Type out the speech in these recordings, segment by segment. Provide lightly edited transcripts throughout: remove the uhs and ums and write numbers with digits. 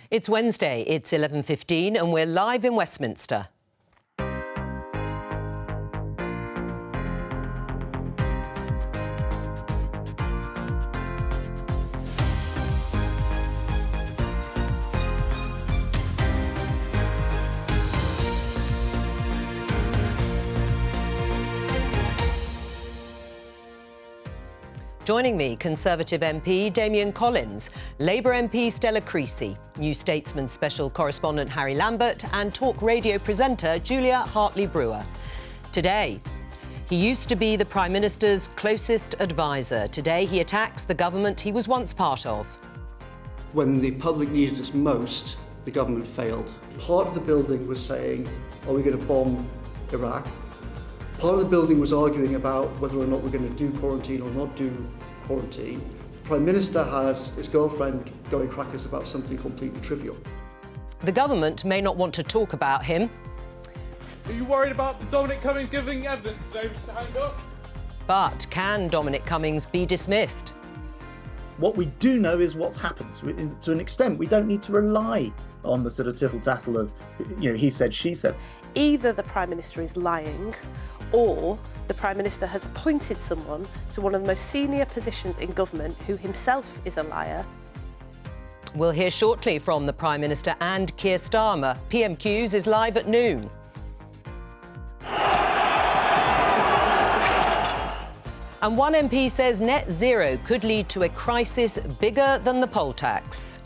It's Wednesday, it's 11:15 and we're live in Westminster. Joining me, Conservative MP Damian Collins, Labour MP Stella Creasy, New Statesman Special Correspondent Harry Lambert and Talk Radio presenter Julia Hartley-Brewer. Today, he used to be the Prime Minister's closest advisor. Today, he attacks the government he was once part of. When the public needed us most, the government failed. Part of the building was saying, are we going to bomb Iraq? Part of the building was arguing about whether or not we're going to do quarantine or not do quarantine. The Prime Minister has his girlfriend going crackers about something completely trivial. The government may not want to talk about him. Are you worried about Dominic Cummings giving evidence today, Mr. Hancock? But can Dominic Cummings be dismissed? What we do know is what's happened. To an extent, we don't need to rely on the sort of tittle-tattle of, he said, she said. Either the Prime Minister is lying or the Prime Minister has appointed someone to one of the most senior positions in government who himself is a liar. We'll hear shortly from the Prime Minister and Keir Starmer. PMQs is live at noon. And one MP says net zero could lead to a crisis bigger than the poll tax.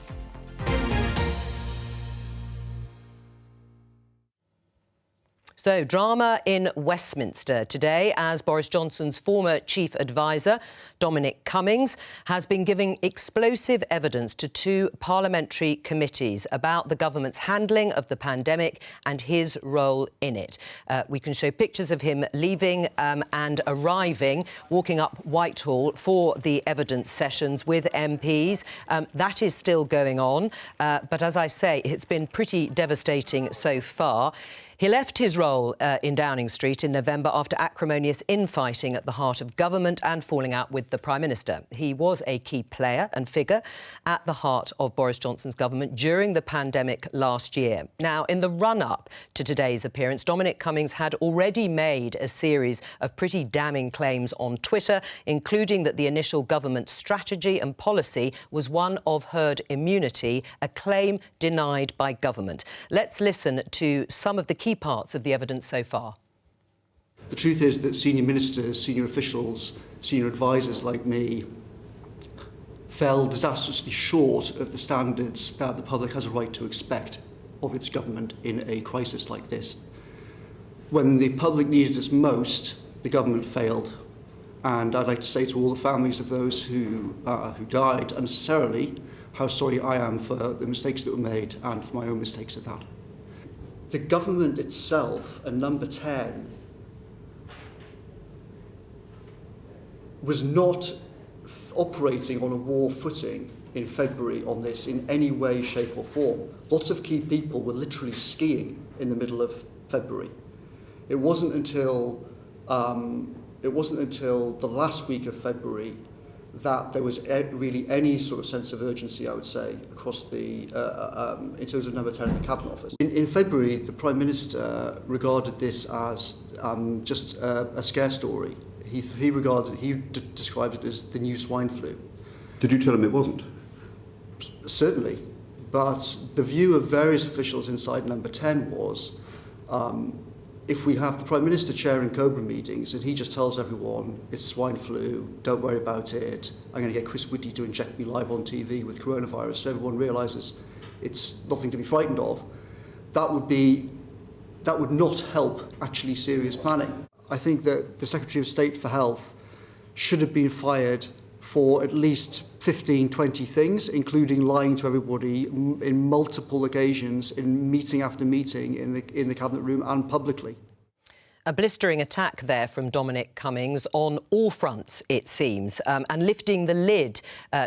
So, drama in Westminster today as Boris Johnson's former chief advisor, Dominic Cummings, has been giving explosive evidence to two parliamentary committees about the government's handling of the pandemic and his role in it. We can show pictures of him leaving and arriving, walking up Whitehall for the evidence sessions with MPs. That is still going on. But as I say, it's been pretty devastating so far. He left his role in Downing Street in November after acrimonious infighting at the heart of government and falling out with the Prime Minister. He was a key player and figure at the heart of Boris Johnson's government during the pandemic last year. Now, in the run-up to today's appearance, Dominic Cummings had already made a series of pretty damning claims on Twitter, including that the initial government strategy and policy was one of herd immunity, a claim denied by government. Let's listen to some of the key parts of the evidence so far. The truth is that senior ministers, senior officials, senior advisors like me fell disastrously short of the standards that the public has a right to expect of its government in a crisis like this. When the public needed us most, the government failed. And I'd like to say to all the families of those who died unnecessarily, how sorry I am for the mistakes that were made and for my own mistakes at that. The government itself, and Number 10, was not operating on a war footing in February on this in any way, shape or form. Lots of key people were literally skiing in the middle of February. It wasn't until the last week of February that there was really any sort of sense of urgency, I would say, across the, in terms of Number 10 in the Cabinet Office. In February, the Prime Minister regarded this as just a scare story. He described it as the new swine flu. Did you tell him it wasn't? Certainly, but the view of various officials inside Number 10 was, if we have the Prime Minister chairing COBRA meetings and he just tells everyone it's swine flu, don't worry about it, I'm going to get Chris Whitty to inject me live on TV with coronavirus so everyone realises it's nothing to be frightened of, that would not help actually serious planning. I think that the Secretary of State for Health should have been fired for at least 15, 20 things, including lying to everybody in multiple occasions, in meeting after meeting in the Cabinet room and publicly. A blistering attack there from Dominic Cummings on all fronts, it seems, and lifting the lid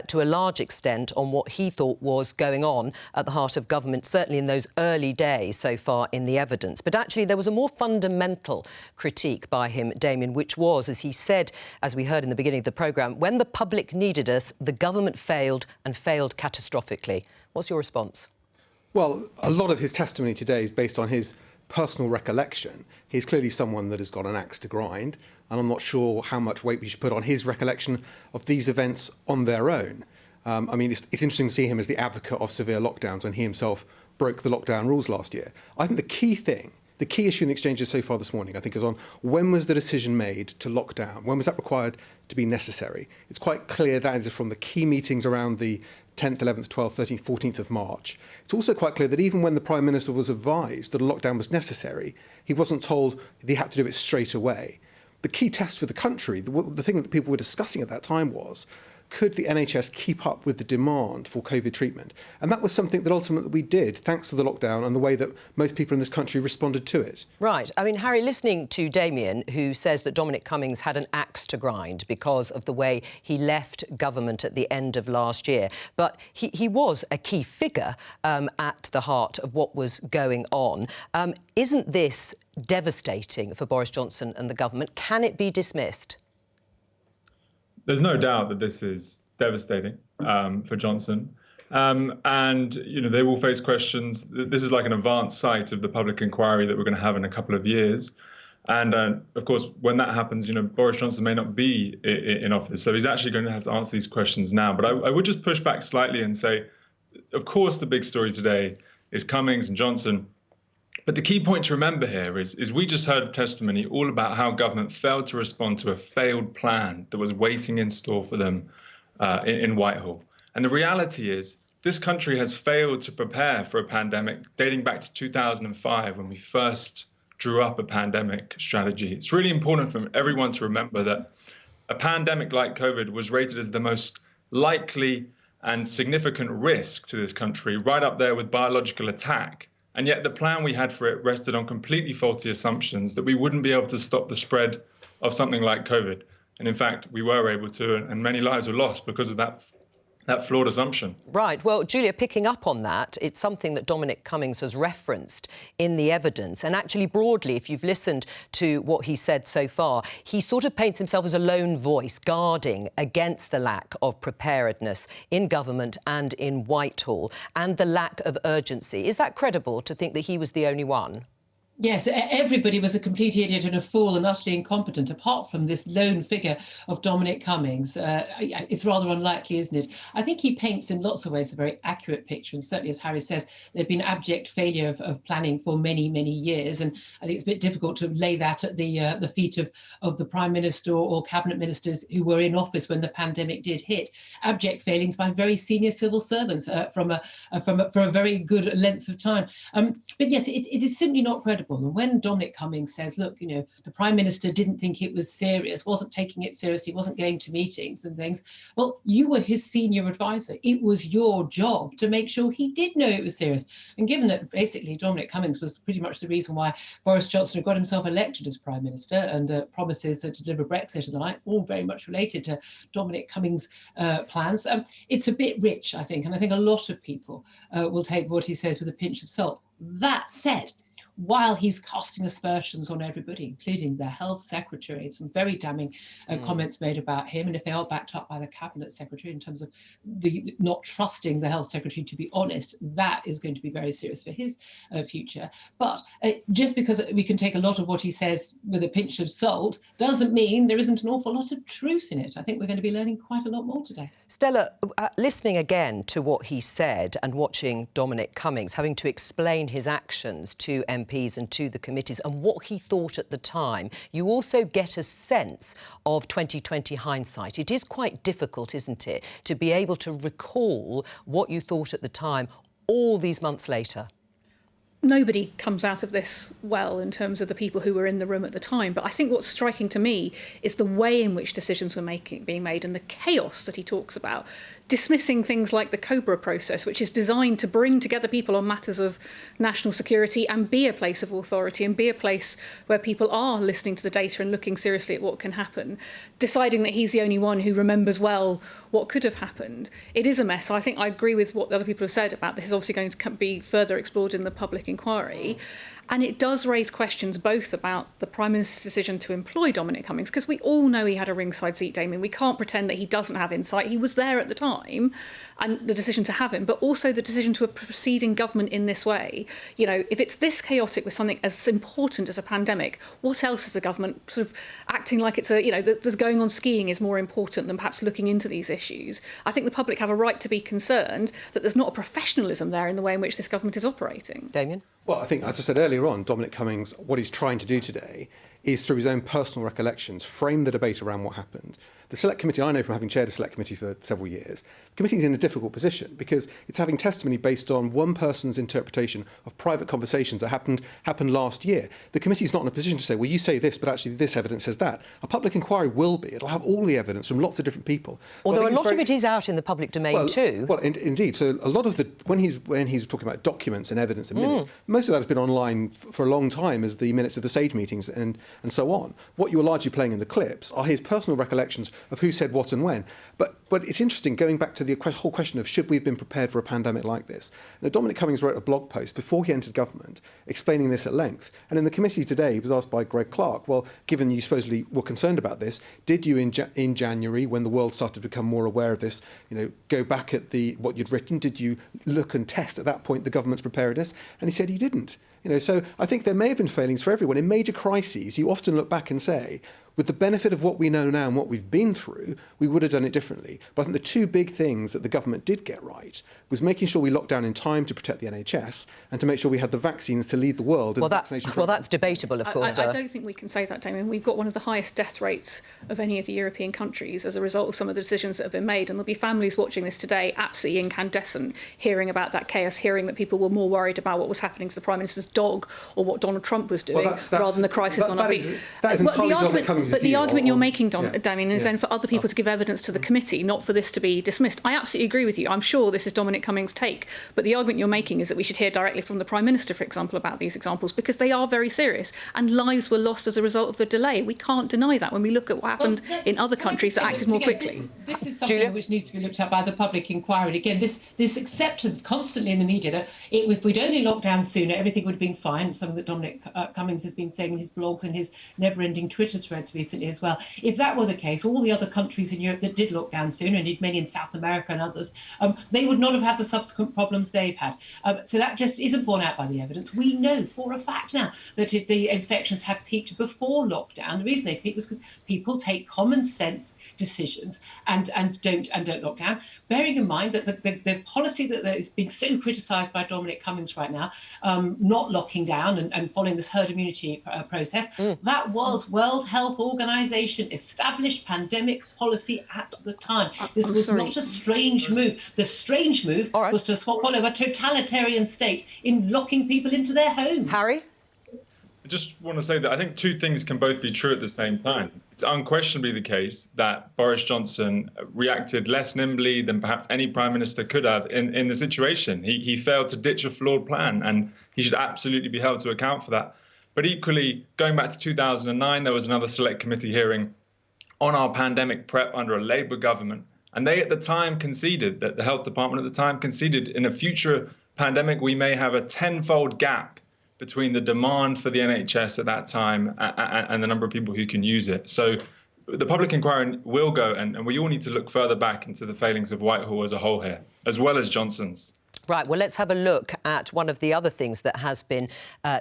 to a large extent on what he thought was going on at the heart of government, certainly in those early days so far in the evidence. But actually, there was a more fundamental critique by him, Damian, which was, as he said, as we heard in the beginning of the programme, when the public needed us, the government failed and failed catastrophically. What's your response? Well, a lot of his testimony today is based on his personal recollection. He's clearly someone that has got an axe to grind, and I'm not sure how much weight we should put on his recollection of these events on their own. I mean, it's interesting to see him as the advocate of severe lockdowns when he himself broke the lockdown rules last year. I think the key issue in the exchanges so far this morning, I think, is on when was the decision made to lock down? When was that required to be necessary? It's quite clear that is from the key meetings around the 10th, 11th, 12th, 13th, 14th of March. It's also quite clear that even when the Prime Minister was advised that a lockdown was necessary, he wasn't told that he had to do it straight away. The key test for the country, the thing that people were discussing at that time was, could the NHS keep up with the demand for COVID treatment? And that was something that ultimately we did, thanks to the lockdown and the way that most people in this country responded to it. Right. I mean, Harry, listening to Damien, who says that Dominic Cummings had an axe to grind because of the way he left government at the end of last year. But he was a key figure at the heart of what was going on. Isn't this devastating for Boris Johnson and the government? Can it be dismissed? There's no doubt that this is devastating for Johnson. And, you know, they will face questions. This is like an advanced site of the public inquiry that we're going to have in a couple of years. And, of course, when that happens, you know, Boris Johnson may not be in office. So he's actually going to have to answer these questions now. But I would just push back slightly and say, of course, the big story today is Cummings and Johnson. But the key point to remember here is we just heard testimony all about how government failed to respond to a failed plan that was waiting in store for them in Whitehall. And the reality is this country has failed to prepare for a pandemic dating back to 2005 when we first drew up a pandemic strategy. It's really important for everyone to remember that a pandemic like COVID was rated as the most likely and significant risk to this country, right up there with biological attack. And yet the plan we had for it rested on completely faulty assumptions that we wouldn't be able to stop the spread of something like COVID. And in fact, we were able to, and many lives were lost because of that flawed assumption. Right. Well, Julia, picking up on that, it's something that Dominic Cummings has referenced in the evidence. And actually, broadly, if you've listened to what he said so far, he sort of paints himself as a lone voice guarding against the lack of preparedness in government and in Whitehall and the lack of urgency. Is that credible to think that he was the only one? Yes, everybody was a complete idiot and a fool and utterly incompetent, apart from this lone figure of Dominic Cummings. It's rather unlikely, isn't it? I think he paints in lots of ways a very accurate picture. And certainly, as Harry says, there'd been abject failure of planning for many, many years. And I think it's a bit difficult to lay that at the feet of the Prime Minister or cabinet ministers who were in office when the pandemic did hit. Abject failings by very senior civil servants for a very good length of time. But yes, it is simply not credible. And when Dominic Cummings says, look, you know, the Prime Minister didn't think it was serious, wasn't taking it seriously, wasn't going to meetings and things, well, you were his senior advisor. It was your job to make sure he did know it was serious. And given that basically Dominic Cummings was pretty much the reason why Boris Johnson had got himself elected as Prime Minister and promises to deliver Brexit and the like, all very much related to Dominic Cummings' plans, it's a bit rich, I think. And I think a lot of people will take what he says with a pinch of salt. That said, while he's casting aspersions on everybody, including the Health Secretary, some very damning comments made about him, and if they are backed up by the Cabinet Secretary in terms of the not trusting the Health Secretary to be honest, that is going to be very serious for his future. But just because we can take a lot of what he says with a pinch of salt doesn't mean there isn't an awful lot of truth in it. I think we're going to be learning quite a lot more today. Stella, listening again to what he said and watching Dominic Cummings having to explain his actions to MPs and to the committees and what he thought at the time, you also get a sense of 2020 hindsight. It is quite difficult, isn't it, to be able to recall what you thought at the time all these months later. Nobody comes out of this well in terms of the people who were in the room at the time. But I think what's striking to me is the way in which decisions were being made and the chaos that he talks about, dismissing things like the COBRA process, which is designed to bring together people on matters of national security and be a place of authority and be a place where people are listening to the data and looking seriously at what can happen, deciding that he's the only one who remembers well what could have happened. It is a mess. I think I agree with what the other people have said about this is obviously going to be further explored in the public inquiry. And it does raise questions both about the Prime Minister's decision to employ Dominic Cummings, because we all know he had a ringside seat, Damien. We can't pretend that he doesn't have insight. He was there at the time, and the decision to have him, but also the decision to proceed in government in this way. You know, if it's this chaotic with something as important as a pandemic, what else is the government sort of acting like it's a, you know, that going on skiing is more important than perhaps looking into these issues? I think the public have a right to be concerned that there's not a professionalism there in the way in which this government is operating. Damien? Well, I think, as I said earlier on, Dominic Cummings, what he's trying to do today is, through his own personal recollections, frame the debate around what happened. The Select Committee, I know from having chaired a Select Committee for several years, the committee is in a difficult position because it's having testimony based on one person's interpretation of private conversations that happened last year. The committee is not in a position to say, well, you say this, but actually this evidence says that. A public inquiry will be. It'll have all the evidence from lots of different people. Although a lot of it is out in the public domain too. Well, indeed. So a lot of when he's talking about documents and evidence and minutes, most of that has been online for a long time as the minutes of the SAGE meetings and so on. What you are largely playing in the clips are his personal recollections of who said what and when. But it's interesting, going back to the whole question of should we have been prepared for a pandemic like this. Now, Dominic Cummings wrote a blog post before he entered government explaining this at length. And in the committee today, he was asked by Greg Clark, well, given you supposedly were concerned about this, did you in January, when the world started to become more aware of this, you know, go back at what you'd written? Did you look and test at that point the government's preparedness? And he said he didn't. You know, so I think there may have been failings for everyone. In major crises, you often look back and say, with the benefit of what we know now and what we've been through, we would have done it differently. But I think the two big things that the government did get right was making sure we locked down in time to protect the NHS and to make sure we had the vaccines to lead the world in the vaccination program. Well, that's debatable, of course. I don't think we can say that, Damien. We've got one of the highest death rates of any of the European countries as a result of some of the decisions that have been made. And there'll be families watching this today absolutely incandescent, hearing about that chaos, hearing that people were more worried about what was happening to the Prime Minister's dog or what Donald Trump was doing rather than the crisis on our feet. That is entirely Dominic Cummings' But the view argument you're making, yeah. Damien, is then for other people to give evidence to the committee, not for this to be dismissed. I absolutely agree with you. I'm sure this is Dominic Cummings' take. But the argument you're making is that we should hear directly from the Prime Minister, for example, about these examples, because they are very serious. And lives were lost as a result of the delay. We can't deny that when we look at what happened in other countries that acted more quickly. This is something which needs to be looked at by the public inquiry. And again, this acceptance constantly in the media that if we'd only locked down sooner, everything would have been fine, something that Dominic Cummings has been saying in his blogs and his never-ending Twitter threads recently as well. If that were the case, all the other countries in Europe that did lock down sooner, indeed many in South America and others, they would not have had the subsequent problems they've had. So that just isn't borne out by the evidence. We know for a fact now that the infections have peaked before lockdown. The reason they peaked was because people take common sense decisions and don't lock down. Bearing in mind that the policy that is being so criticised by Dominic Cummings right now, not locking down and following this herd immunity process, that was World Health Organization established pandemic policy at the time. This was not a strange move. The strange move was to follow a totalitarian state in locking people into their homes. Harry? I just want to say that I think two things can both be true at the same time. It's unquestionably the case that Boris Johnson reacted less nimbly than perhaps any Prime Minister could have in the situation. He failed to ditch a flawed plan, and he should absolutely be held to account for that. But equally, going back to 2009, there was another Select Committee hearing on our pandemic prep under a Labour government. And they at the time conceded, that the Health Department at the time conceded, in a future pandemic, we may have a tenfold gap between the demand for the NHS at that time and the number of people who can use it. So the public inquiry will go, and we all need to look further back into the failings of Whitehall as a whole here, as well as Johnson's. Right, well, let's have a look at one of the other things that has been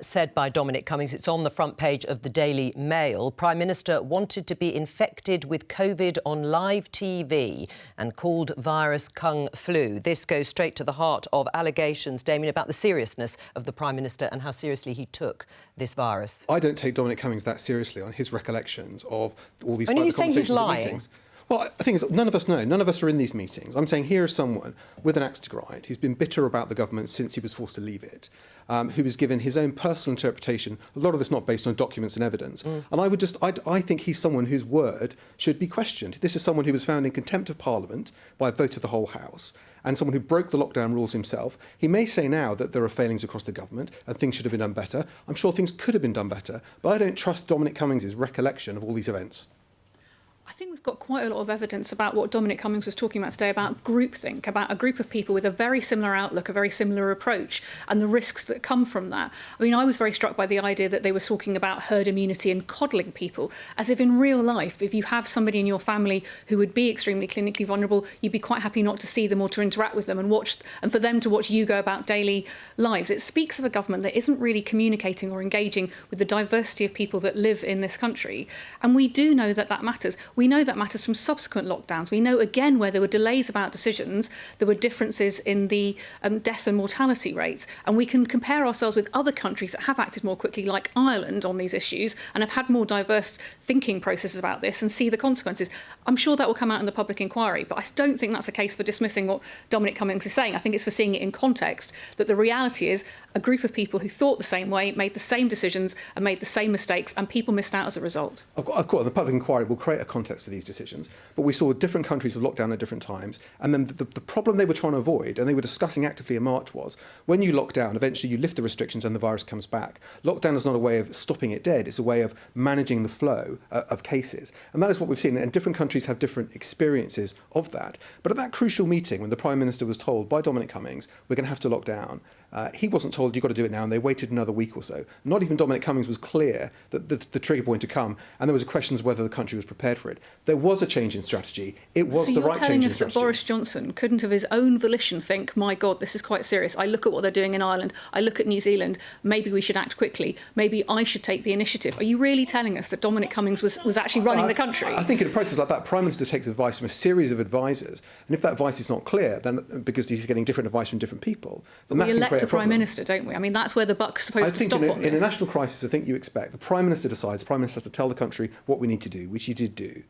said by Dominic Cummings. It's on the front page of the Daily Mail. Prime Minister wanted to be infected with COVID on live TV and called virus Kung Flu. This goes straight to the heart of allegations, Damien, about the seriousness of the Prime Minister and how seriously he took this virus. I don't take Dominic Cummings that seriously on his recollections of all these When are you private saying he's conversations and lying? meetings. Well, I think none of us know. None of us are in these meetings. I'm saying here is someone with an axe to grind who's been bitter about the government since he was forced to leave it, who has given his own personal interpretation, a lot of this not based on documents and evidence. And I think he's someone whose word should be questioned. This is someone who was found in contempt of Parliament by a vote of the whole House, and someone who broke the lockdown rules himself. He may say now that there are failings across the government and things should have been done better. I'm sure things could have been done better, but I don't trust Dominic Cummings' recollection of all these events. I think we've got quite a lot of evidence about what Dominic Cummings was talking about today, about groupthink, about a group of people with a very similar outlook, a very similar approach, and the risks that come from that. I mean, I was very struck by the idea that they were talking about herd immunity and coddling people, as if in real life, if you have somebody in your family who would be extremely clinically vulnerable, you'd be quite happy not to see them or to interact with them and for them to watch you go about daily lives. It speaks of a government that isn't really communicating or engaging with the diversity of people that live in this country. And we do know that that matters. We know that matters from subsequent lockdowns. We know, again, where there were delays about decisions, there were differences in the death and mortality rates. And we can compare ourselves with other countries that have acted more quickly, like Ireland, on these issues, and have had more diverse thinking processes about this and see the consequences. I'm sure that will come out in the public inquiry, but I don't think that's a case for dismissing what Dominic Cummings is saying. I think it's for seeing it in context, that the reality is a group of people who thought the same way, made the same decisions and made the same mistakes, and people missed out as a result. Of course, the public inquiry will create a context for these decisions, but we saw different countries with lockdown at different times, and then the problem they were trying to avoid, and they were discussing actively in March, was when you lock down, eventually you lift the restrictions and the virus comes back. Lockdown is not a way of stopping it dead, it's a way of managing the flow of cases, and that is what we've seen, and different countries have different experiences of that. But at that crucial meeting, when the Prime Minister was told by Dominic Cummings, we're going to have to lock down, he wasn't told you've got to do it now, and they waited another week or so. Not even Dominic Cummings was clear that the trigger point to come, and there was questions whether the country was prepared for it. There was a change in strategy. It was the right change in strategy. So you're telling us that Boris Johnson couldn't of his own volition think, my God, this is quite serious. I look at what they're doing in Ireland. I look at New Zealand. Maybe we should act quickly. Maybe I should take the initiative. Are you really telling us that Dominic Cummings was actually running the country? I think in a process like that, Prime Minister takes advice from a series of advisors, and if that advice is not clear, then because he's getting different advice from different people, then but that we can create elect a Prime problem. Minister, don't we? I mean, that's where the buck's supposed to stop on this. In a national crisis, I think you expect the Prime Minister decides, the Prime Minister has to tell the country what we need to do, which he did do.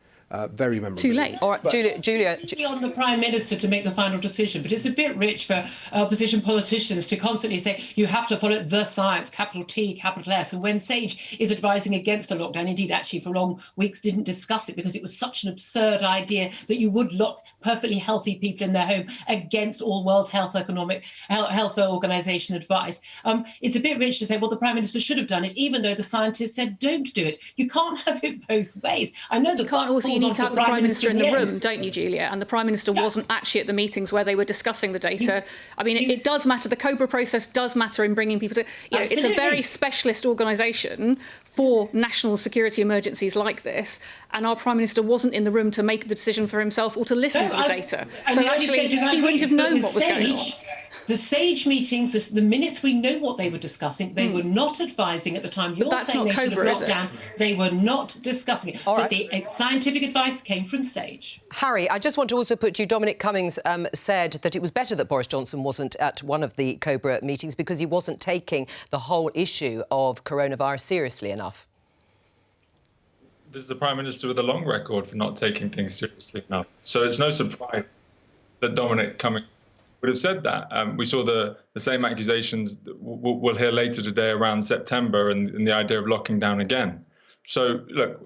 Very memorable. Too late. All right, Julia. On the Prime Minister to make the final decision, but it's a bit rich for opposition politicians to constantly say you have to follow the science, capital T, capital S. And when Sage is advising against a lockdown, indeed, actually for long weeks didn't discuss it because it was such an absurd idea that you would lock perfectly healthy people in their home against all World Health Organization advice. It's a bit rich to say, well, the Prime Minister should have done it, even though the scientists said don't do it. You can't have it both ways. I know the you need to have the Prime Minister in the room, don't you, Julia? And the Prime Minister wasn't actually at the meetings where they were discussing the data. I mean, it does matter. The COBRA process does matter in bringing people to... You know, it's a very specialist organisation for national security emergencies like this, and our Prime Minister wasn't in the room to make the decision for himself or to listen to the data. So actually, he wouldn't have known what was going on. The Sage meetings, the minutes we know what they were discussing, they were not advising at the time. You're saying they should have locked down. They were not discussing it. But the scientific advice came from Sage. Harry, I just want to also put to you, Dominic Cummings said that it was better that Boris Johnson wasn't at one of the COBRA meetings because he wasn't taking the whole issue of coronavirus seriously enough. This is the Prime Minister with a long record for not taking things seriously enough. So it's no surprise that Dominic Cummings would have said that. We saw the same accusations that we'll hear later today around September and the idea of locking down again. So, look,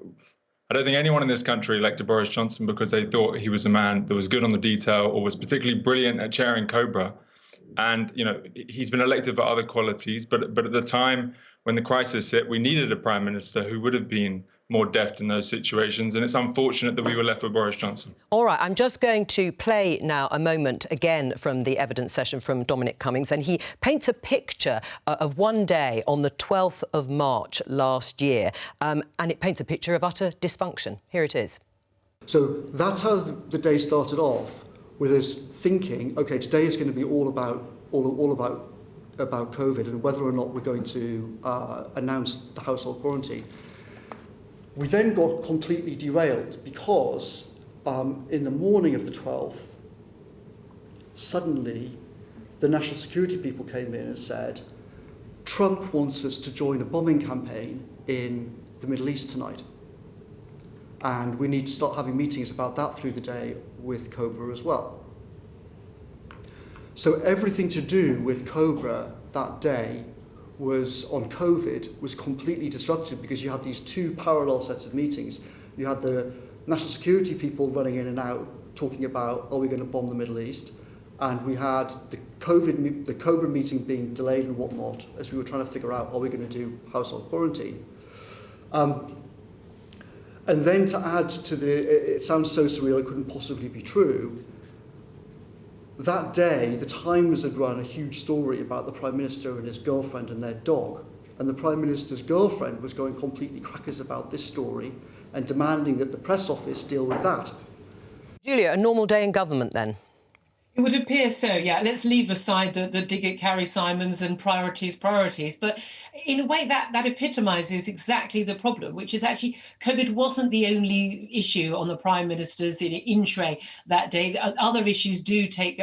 I don't think anyone in this country elected Boris Johnson because they thought he was a man that was good on the detail or was particularly brilliant at chairing COBRA. And, you know, he's been elected for other qualities. But at the time when the crisis hit, we needed a Prime Minister who would have been more deft in those situations. And it's unfortunate that we were left with Boris Johnson. All right, I'm just going to play now a moment again from the evidence session from Dominic Cummings. And he paints a picture of one day on the 12th of March last year. And it paints a picture of utter dysfunction. Here it is. So that's how the day started off, with us thinking, OK, today is going to be all about COVID and whether or not we're going to announce the household quarantine. We then got completely derailed because in the morning of the 12th, suddenly the national security people came in and said, Trump wants us to join a bombing campaign in the Middle East tonight. And we need to start having meetings about that through the day with COBRA as well. So everything to do with COBRA that day was on COVID was completely disrupted because you had these two parallel sets of meetings. You had the national security people running in and out talking about, are we going to bomb the Middle East? And we had the COBRA meeting being delayed and whatnot as we were trying to figure out, are we going to do household quarantine? And then to add to it sounds so surreal it couldn't possibly be true. That day, the Times had run a huge story about the Prime Minister and his girlfriend and their dog. And the Prime Minister's girlfriend was going completely crackers about this story and demanding that the press office deal with that. Julia, a normal day in government then? It would appear so, yeah. Let's leave aside the dig at Carrie Simons and priorities. But in a way, that epitomises exactly the problem, which is actually COVID wasn't the only issue on the Prime Minister's in tray that day. Other issues do take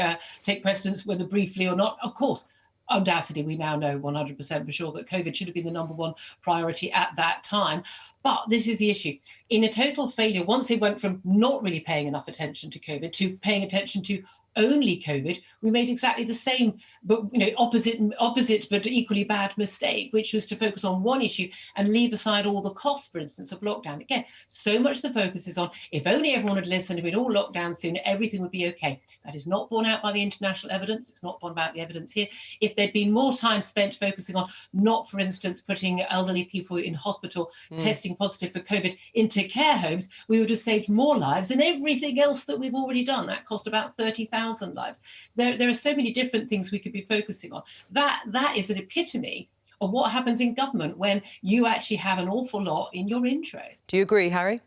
precedence, whether briefly or not. Of course, undoubtedly, we now know 100% for sure that COVID should have been the number one priority at that time. But this is the issue. In a total failure, once they went from not really paying enough attention to COVID to paying attention to only COVID, we made exactly the same, but opposite but equally bad mistake, which was to focus on one issue and leave aside all the costs, for instance, of lockdown. Again, so much the focus is on if only everyone had listened, if we'd all locked down soon, everything would be okay. That is not borne out by the international evidence. It's not borne out by the evidence here. If there'd been more time spent focusing on not, for instance, putting elderly people in hospital testing positive for COVID into care homes, we would have saved more lives and everything else that we've already done. That cost about 30,000 lives. There are so many different things we could be focusing on. That is an epitome of what happens in government when you actually have an awful lot in your intro. Do you agree, Harry?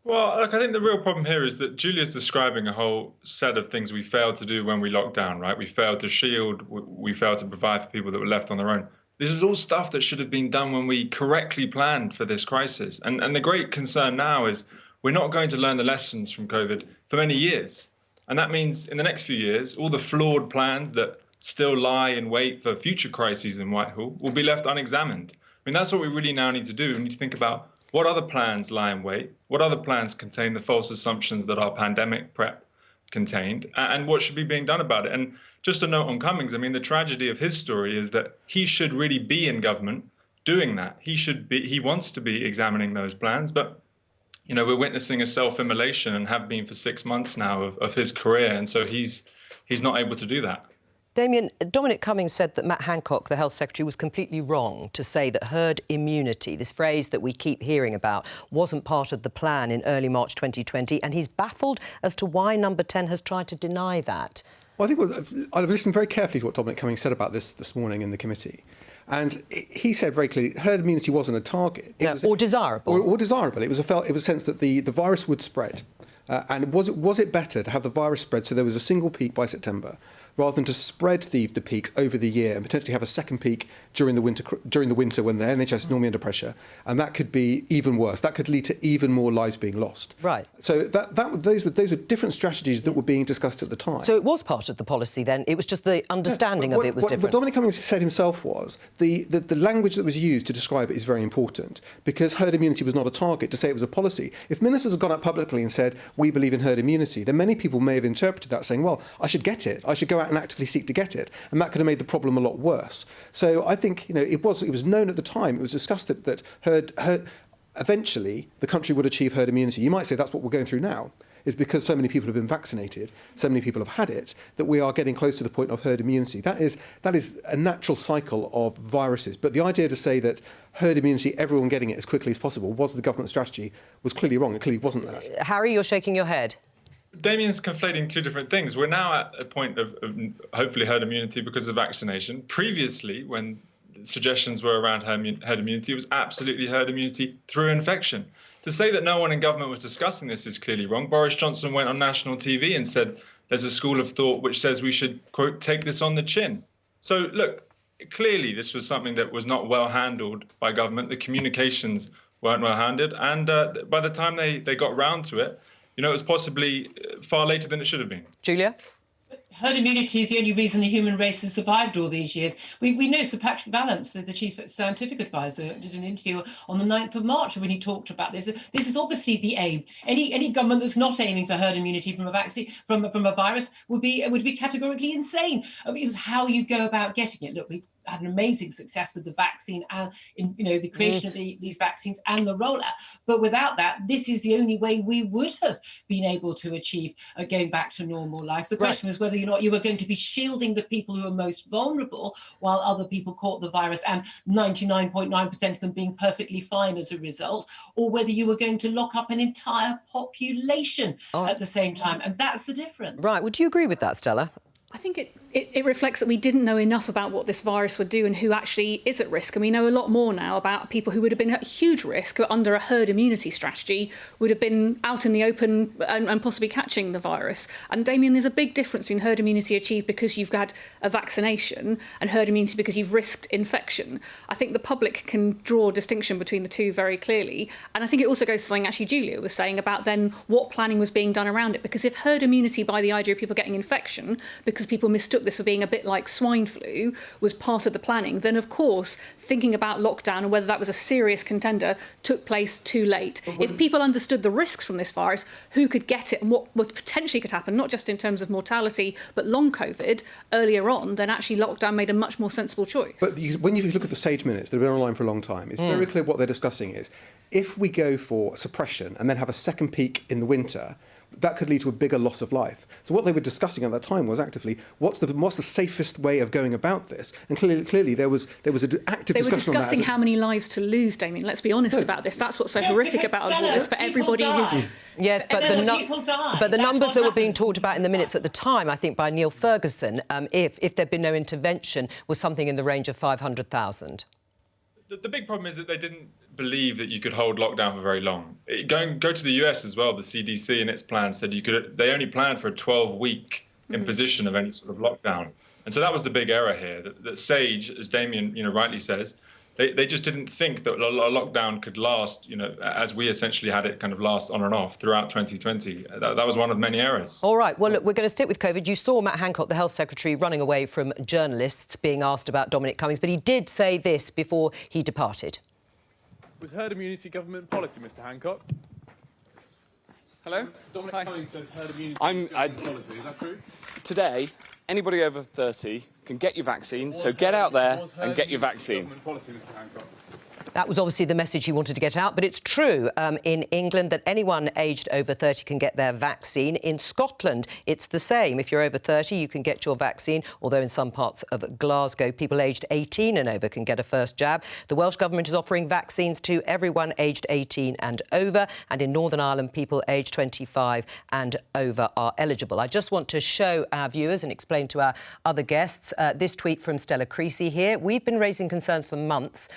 Well, look, I think the real problem here is that Julia's describing a whole set of things we failed to do when we locked down, right? We failed to shield, we failed to provide for people that were left on their own. This is all stuff that should have been done when we correctly planned for this crisis. And the great concern now is we're not going to learn the lessons from COVID for many years. And that means in the next few years, all the flawed plans that still lie in wait for future crises in Whitehall will be left unexamined. I mean, that's what we really now need to do. We need to think about what other plans lie in wait, what other plans contain the false assumptions that our pandemic prep contained, and what should be being done about it. And just a note on Cummings, I mean, the tragedy of his story is that he should really be in government doing that. He wants to be examining those plans, but you know, we're witnessing a self-immolation and have been for 6 months now of his career. And so he's not able to do that. Damien, Dominic Cummings said that Matt Hancock, the Health Secretary, was completely wrong to say that herd immunity, this phrase that we keep hearing about, wasn't part of the plan in early March 2020. And he's baffled as to why Number 10 has tried to deny that. Well, I think I've listened very carefully to what Dominic Cummings said about this morning in the committee. And he said very clearly, herd immunity wasn't a target. Or desirable. Or desirable. It was a sense that the virus would spread. And was it better to have the virus spread so there was a single peak by September, rather than to spread the peaks over the year and potentially have a second peak during the winter when the NHS is normally under pressure, and that could be even worse. That could lead to even more lives being lost. Right. So those were different strategies that were being discussed at the time. So it was part of the policy then. It was just the understanding of it was different. What Dominic Cummings said himself was the language that was used to describe it is very important, because herd immunity was not a target. To say it was a policy, if ministers had gone out publicly and said we believe in herd immunity, then many people may have interpreted that saying, well, I should get it. I should go out and actively seek to get it, and that could have made the problem a lot worse. So I think it was known at the time. It was discussed that eventually the country would achieve herd immunity. You might say that's what we're going through now, is because so many people have been vaccinated, so many people have had it, that we are getting close to the point of herd immunity. That is a natural cycle of viruses. But the idea to say that herd immunity, everyone getting it as quickly as possible, was the government strategy, was clearly wrong. It clearly wasn't that. Harry, you're shaking your head. Damien's conflating two different things. We're now at a point of hopefully herd immunity because of vaccination. Previously, when suggestions were around herd immunity, it was absolutely herd immunity through infection. To say that no one in government was discussing this is clearly wrong. Boris Johnson went on national TV and said there's a school of thought which says we should, quote, take this on the chin. So, look, clearly this was something that was not well handled by government. The communications weren't well handled. And by the time they got round to it, it was possibly far later than it should have been. Julia? Herd immunity is the only reason the human race has survived all these years. We know Sir Patrick Vallance, the chief scientific advisor, did an interview on the 9th of March when he talked about this. This is obviously the aim. Any government that's not aiming for herd immunity from a vaccine, from a virus, would be categorically insane. It was how you go about getting it. Look, we had an amazing success with the vaccine and the creation of these vaccines and the rollout. But without that, this is the only way we would have been able to achieve going back to normal life. The question was whether or not you were going to be shielding the people who are most vulnerable while other people caught the virus and 99.9% of them being perfectly fine as a result, or whether you were going to lock up an entire population at the same time. And that's the difference. Right. Would you agree with that, Stella? I think it reflects that we didn't know enough about what this virus would do and who actually is at risk. And we know a lot more now about people who would have been at huge risk under a herd immunity strategy, would have been out in the open and possibly catching the virus. And Damien, there's a big difference between herd immunity achieved because you've had a vaccination and herd immunity because you've risked infection. I think the public can draw a distinction between the two very clearly. And I think it also goes to something actually Julia was saying about then what planning was being done around it. Because if herd immunity by the idea of people getting infection, because people mistook this for being a bit like swine flu, was part of the planning, then of course thinking about lockdown and whether that was a serious contender took place too late. If people understood the risks from this virus, who could get it and what potentially could happen, not just in terms of mortality but long COVID earlier on, then actually lockdown made a much more sensible choice. But when you look at the SAGE minutes that have been online for a long time, it's very clear what they're discussing is if we go for suppression and then have a second peak in the winter, that could lead to a bigger loss of life. So what they were discussing at that time was actively what's the safest way of going about this. And clearly there was an active discussion on that. They were discussing how many lives to lose, Damien. Let's be honest about this. That's what's so horrific about all this for everybody who's. Yes, but the numbers that were being talked about in the minutes at the time, I think by Neil Ferguson, if there'd been no intervention, was something in the range of 500,000. The big problem is that they didn't believe that you could hold lockdown for very long. Go to the US as well. The CDC in its plan said they only planned for a 12-week imposition of any sort of lockdown. And so that was the big error here, that SAGE, as Damien rightly says, they just didn't think that a lockdown could last, as we essentially had it kind of last on and off throughout 2020. That was one of many errors. All right, well, look, we're going to stick with COVID. You saw Matt Hancock, the Health Secretary, running away from journalists being asked about Dominic Cummings, but he did say this before he departed. Was herd immunity government policy, Mr. Hancock? Hello? Dominic Cummings says herd immunity is government policy. Is that true? Today, anybody over 30 can get your vaccine, so get out there and get your vaccine. Government policy, Mr. Hancock. That was obviously the message he wanted to get out, but it's true in England that anyone aged over 30 can get their vaccine. In Scotland, it's the same. If you're over 30, you can get your vaccine, although in some parts of Glasgow, people aged 18 and over can get a first jab. The Welsh Government is offering vaccines to everyone aged 18 and over, and in Northern Ireland, people aged 25 and over are eligible. I just want to show our viewers and explain to our other guests this tweet from Stella Creasy here. We've been raising concerns for months.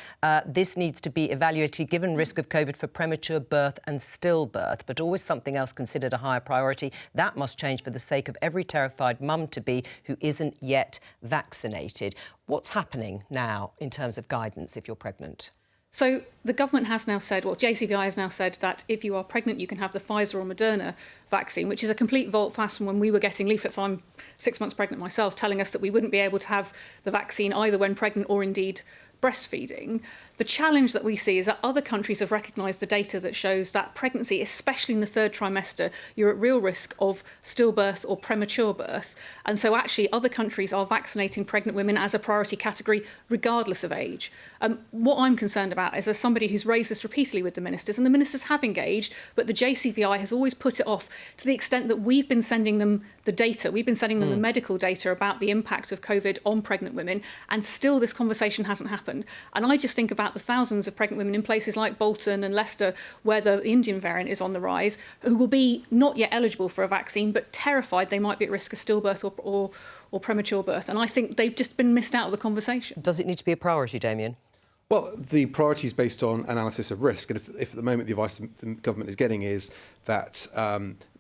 This needs to be evaluated given risk of COVID for premature birth and stillbirth, but always something else considered a higher priority. That must change for the sake of every terrified mum-to-be who isn't yet vaccinated. What's happening now in terms of guidance if you're pregnant? So the government has now said, well, JCVI has now said that if you are pregnant, you can have the Pfizer or Moderna vaccine, which is a complete volte-face from when we were getting leaflets. I'm 6 months pregnant myself, telling us that we wouldn't be able to have the vaccine either when pregnant or indeed breastfeeding. The challenge that we see is that other countries have recognised the data that shows that pregnancy, especially in the third trimester, you're at real risk of stillbirth or premature birth. And so actually other countries are vaccinating pregnant women as a priority category, regardless of age. What I'm concerned about is, as somebody who's raised this repeatedly with the ministers, and the ministers have engaged, but the JCVI has always put it off to the extent that we've been sending them the data, we've been sending them the medical data about the impact of COVID on pregnant women, and still this conversation hasn't happened. And I just think about the thousands of pregnant women in places like Bolton and Leicester, where the Indian variant is on the rise, who will be not yet eligible for a vaccine, but terrified they might be at risk of stillbirth or premature birth. And I think they've just been missed out of the conversation. Does it need to be a priority, Damien? Well, the priority is based on analysis of risk. And if at the moment the advice the government is getting is that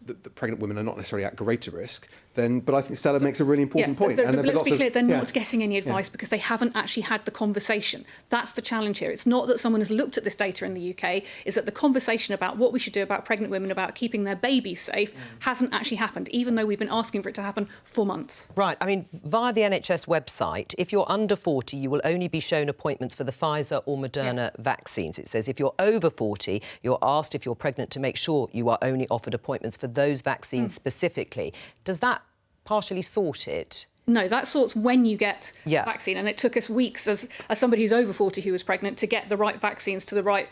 the pregnant women are not necessarily at greater risk, but I think Stella makes a really important point. But let's be clear, they're not getting any advice because they haven't actually had the conversation. That's the challenge here. It's not that someone has looked at this data in the UK, it's that the conversation about what we should do about pregnant women, about keeping their babies safe, hasn't actually happened, even though we've been asking for it to happen for months. Right. I mean, via the NHS website, if you're under 40, you will only be shown appointments for the Pfizer or Moderna vaccines. It says if you're over 40, you're asked if you're pregnant to make sure you are only offered appointments for those vaccines specifically. Does that partially sort it? No, that sorts when you get vaccine. And it took us weeks as somebody who's over 40 who was pregnant to get the right vaccines to the right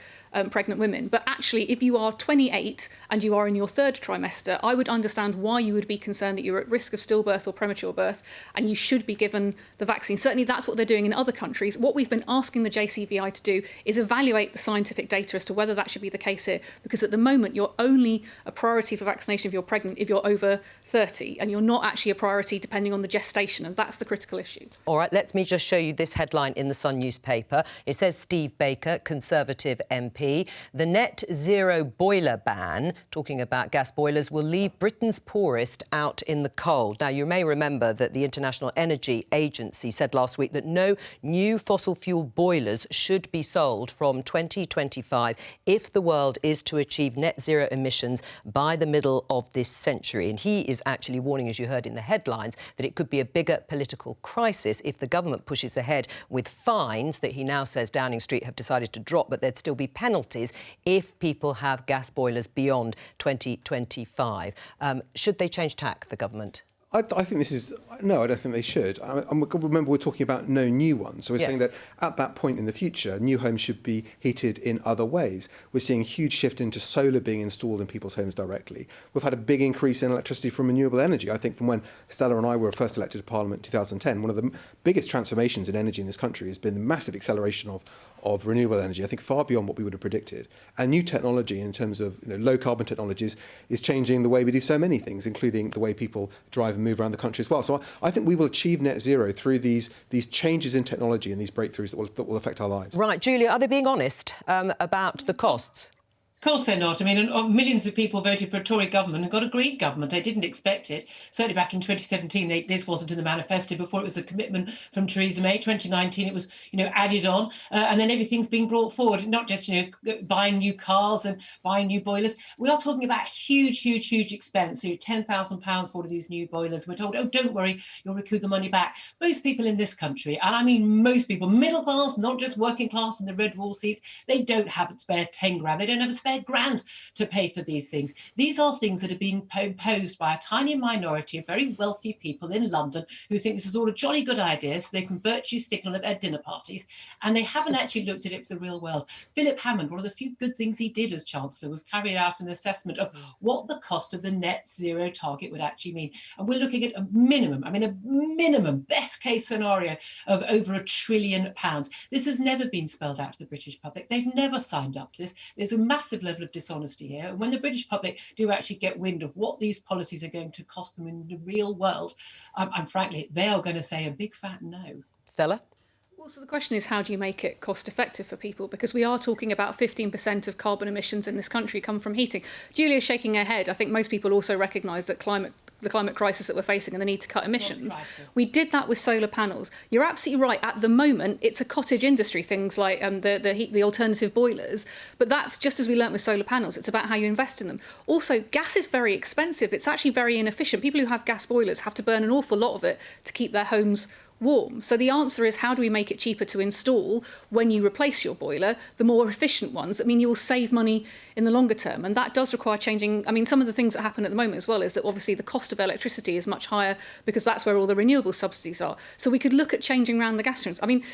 pregnant women. But actually, if you are 28 and you are in your third trimester, I would understand why you would be concerned that you're at risk of stillbirth or premature birth, and you should be given the vaccine. Certainly that's what they're doing in other countries. What we've been asking the JCVI to do is evaluate the scientific data as to whether that should be the case here, because at the moment you're only a priority for vaccination if you're pregnant if you're over 30, and you're not actually a priority depending on the gestation, and that's the critical issue. All right, let me just show you this headline in the Sun newspaper. It says Steve Baker, Conservative MP, the net zero boiler ban, talking about gas boilers, will leave Britain's poorest out in the cold. Now, you may remember that the International Energy Agency said last week that no new fossil fuel boilers should be sold from 2025 if the world is to achieve net zero emissions by the middle of this century. And he is actually warning, as you heard in the headlines, that it could be a bigger political crisis if the government pushes ahead with fines that he now says Downing Street have decided to drop, but there'd still be penalties if people have gas boilers beyond 2025. Should they change tack, the government? I think this is... No, I don't think they should. Remember, we're talking about no new ones. So we're saying that at that point in the future, new homes should be heated in other ways. We're seeing a huge shift into solar being installed in people's homes directly. We've had a big increase in electricity from renewable energy. I think from when Stella and I were first elected to Parliament in 2010, one of the biggest transformations in energy in this country has been the massive acceleration of renewable energy, I think far beyond what we would have predicted. And new technology in terms of low carbon technologies is changing the way we do so many things, including the way people drive and move around the country as well. So I think we will achieve net zero through these changes in technology and these breakthroughs that will affect our lives. Right, Julia, are they being honest about the costs? Of course they're not. I mean, millions of people voted for a Tory government and got a Green government. They didn't expect it. Certainly back in 2017, this wasn't in the manifesto. Before, it was a commitment from Theresa May. 2019, it was, added on. And then everything's being brought forward, not just, buying new cars and buying new boilers. We are talking about huge, huge, huge expense. £10,000 for all of these new boilers. We're told, oh, don't worry, you'll recoup the money back. Most people in this country, and I mean most people, middle class, not just working class in the red wall seats, they don't have a spare 10 grand. They don't have a spare grand to pay for these things. These are things that are being imposed by a tiny minority of very wealthy people in London who think this is all a jolly good idea, so they can virtue signal at their dinner parties, and they haven't actually looked at it for the real world. Philip Hammond, one of the few good things he did as Chancellor was carry out an assessment of what the cost of the net zero target would actually mean. And we're looking at a minimum, best case scenario of over £1 trillion. This has never been spelled out to the British public. They've never signed up to this. There's a massive level of dishonesty here. And when the British public do actually get wind of what these policies are going to cost them in the real world, and frankly, they are going to say a big fat no. Stella? Well, so the question is, how do you make it cost effective for people? Because we are talking about 15% of carbon emissions in this country come from heating. Julia's shaking her head. I think most people also recognise that the climate crisis that we're facing and the need to cut emissions. We did that with solar panels. You're absolutely right. At the moment, it's a cottage industry, things like the alternative boilers. But that's just as we learnt with solar panels. It's about how you invest in them. Also, gas is very expensive. It's actually very inefficient. People who have gas boilers have to burn an awful lot of it to keep their homes warm. So the answer is, how do we make it cheaper to install when you replace your boiler, the more efficient ones? I mean, you will save money in the longer term, and that does require changing. I mean, some of the things that happen at the moment as well is that obviously the cost of electricity is much higher because that's where all the renewable subsidies are. So we could look at changing around the gas streams. I mean,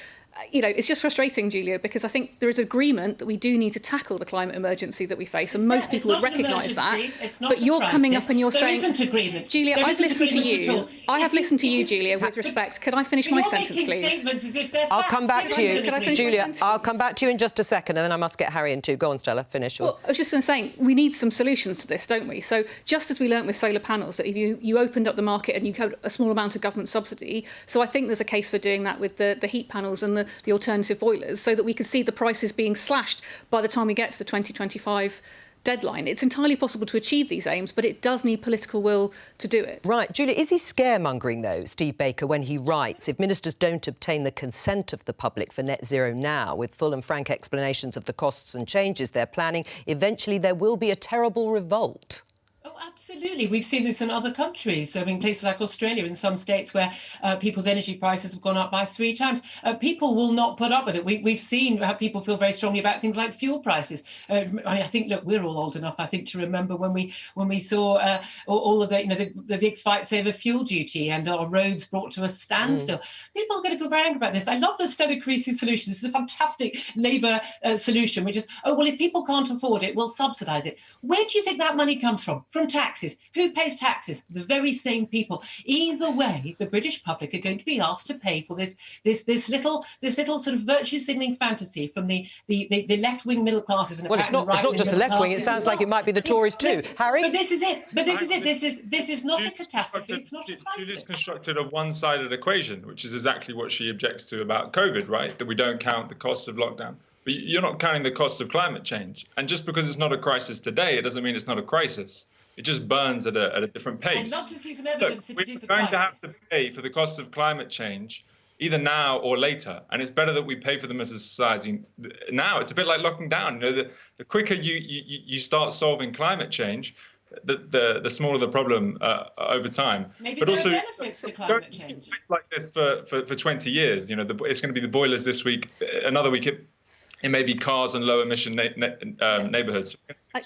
it's just frustrating, Julia, because I think there is agreement that we do need to tackle the climate emergency that we face, and most people would recognise that. But you're coming up and you're saying, there isn't agreement. Julia, I've listened to you. I have listened to you, Julia, with respect. Could I finish my sentence, please? I'll come back to you, Julia. I'll come back to you in just a second, and then I must get Harry in too. Go on, Stella, finish. Well, I was just saying, we need some solutions to this, don't we? So just as we learnt with solar panels, that if you opened up the market and you had a small amount of government subsidy, so I think there's a case for doing that with the heat panels and the alternative boilers, so that we can see the prices being slashed by the time we get to the 2025 deadline. It's entirely possible to achieve these aims, but it does need political will to do it. Right. Julia, is he scaremongering, though, Steve Baker, when he writes, if ministers don't obtain the consent of the public for net zero now, with full and frank explanations of the costs and changes they're planning, eventually there will be a terrible revolt? Oh, absolutely. We've seen this in other countries. So in places like Australia, in some states where people's energy prices have gone up by 3 times, people will not put up with it. We've seen how people feel very strongly about things like fuel prices. I think, look, we're all old enough, I think, to remember when we saw all of the big fights over fuel duty and our roads brought to a standstill. People are going to feel very angry about this. I love the Stella Creasy solution. This is a fantastic Labour solution, which is, oh, well, if people can't afford it, we'll subsidise it. Where do you think that money comes from? From taxes. Who pays taxes? The very same people. Either way, the British public are going to be asked to pay for this little sort of virtue signalling fantasy from the left-wing middle classes. And well, it's not just the left wing. It sounds like it might be the Tories too. Harry? But this is it. This is not a catastrophe. It's not a crisis. Julie's constructed a one-sided equation, which is exactly what she objects to about COVID, right? That we don't count the costs of lockdown. But you're not counting the costs of climate change. And just because it's not a crisis today, it doesn't mean it's not a crisis. It just burns at a different pace. I'd love to see some evidence that it is a crisis. We're going to have to pay for the costs of climate change either now or later. And it's better that we pay for them as a society now. It's a bit like locking down. You know, the quicker you start solving climement change, the smaller the problem over time. Maybe but there also, are benefits to climate change. It's like this for 20 years. You know, it's going to be the boilers this week. Another week it may be cars and low emission neighbourhoods.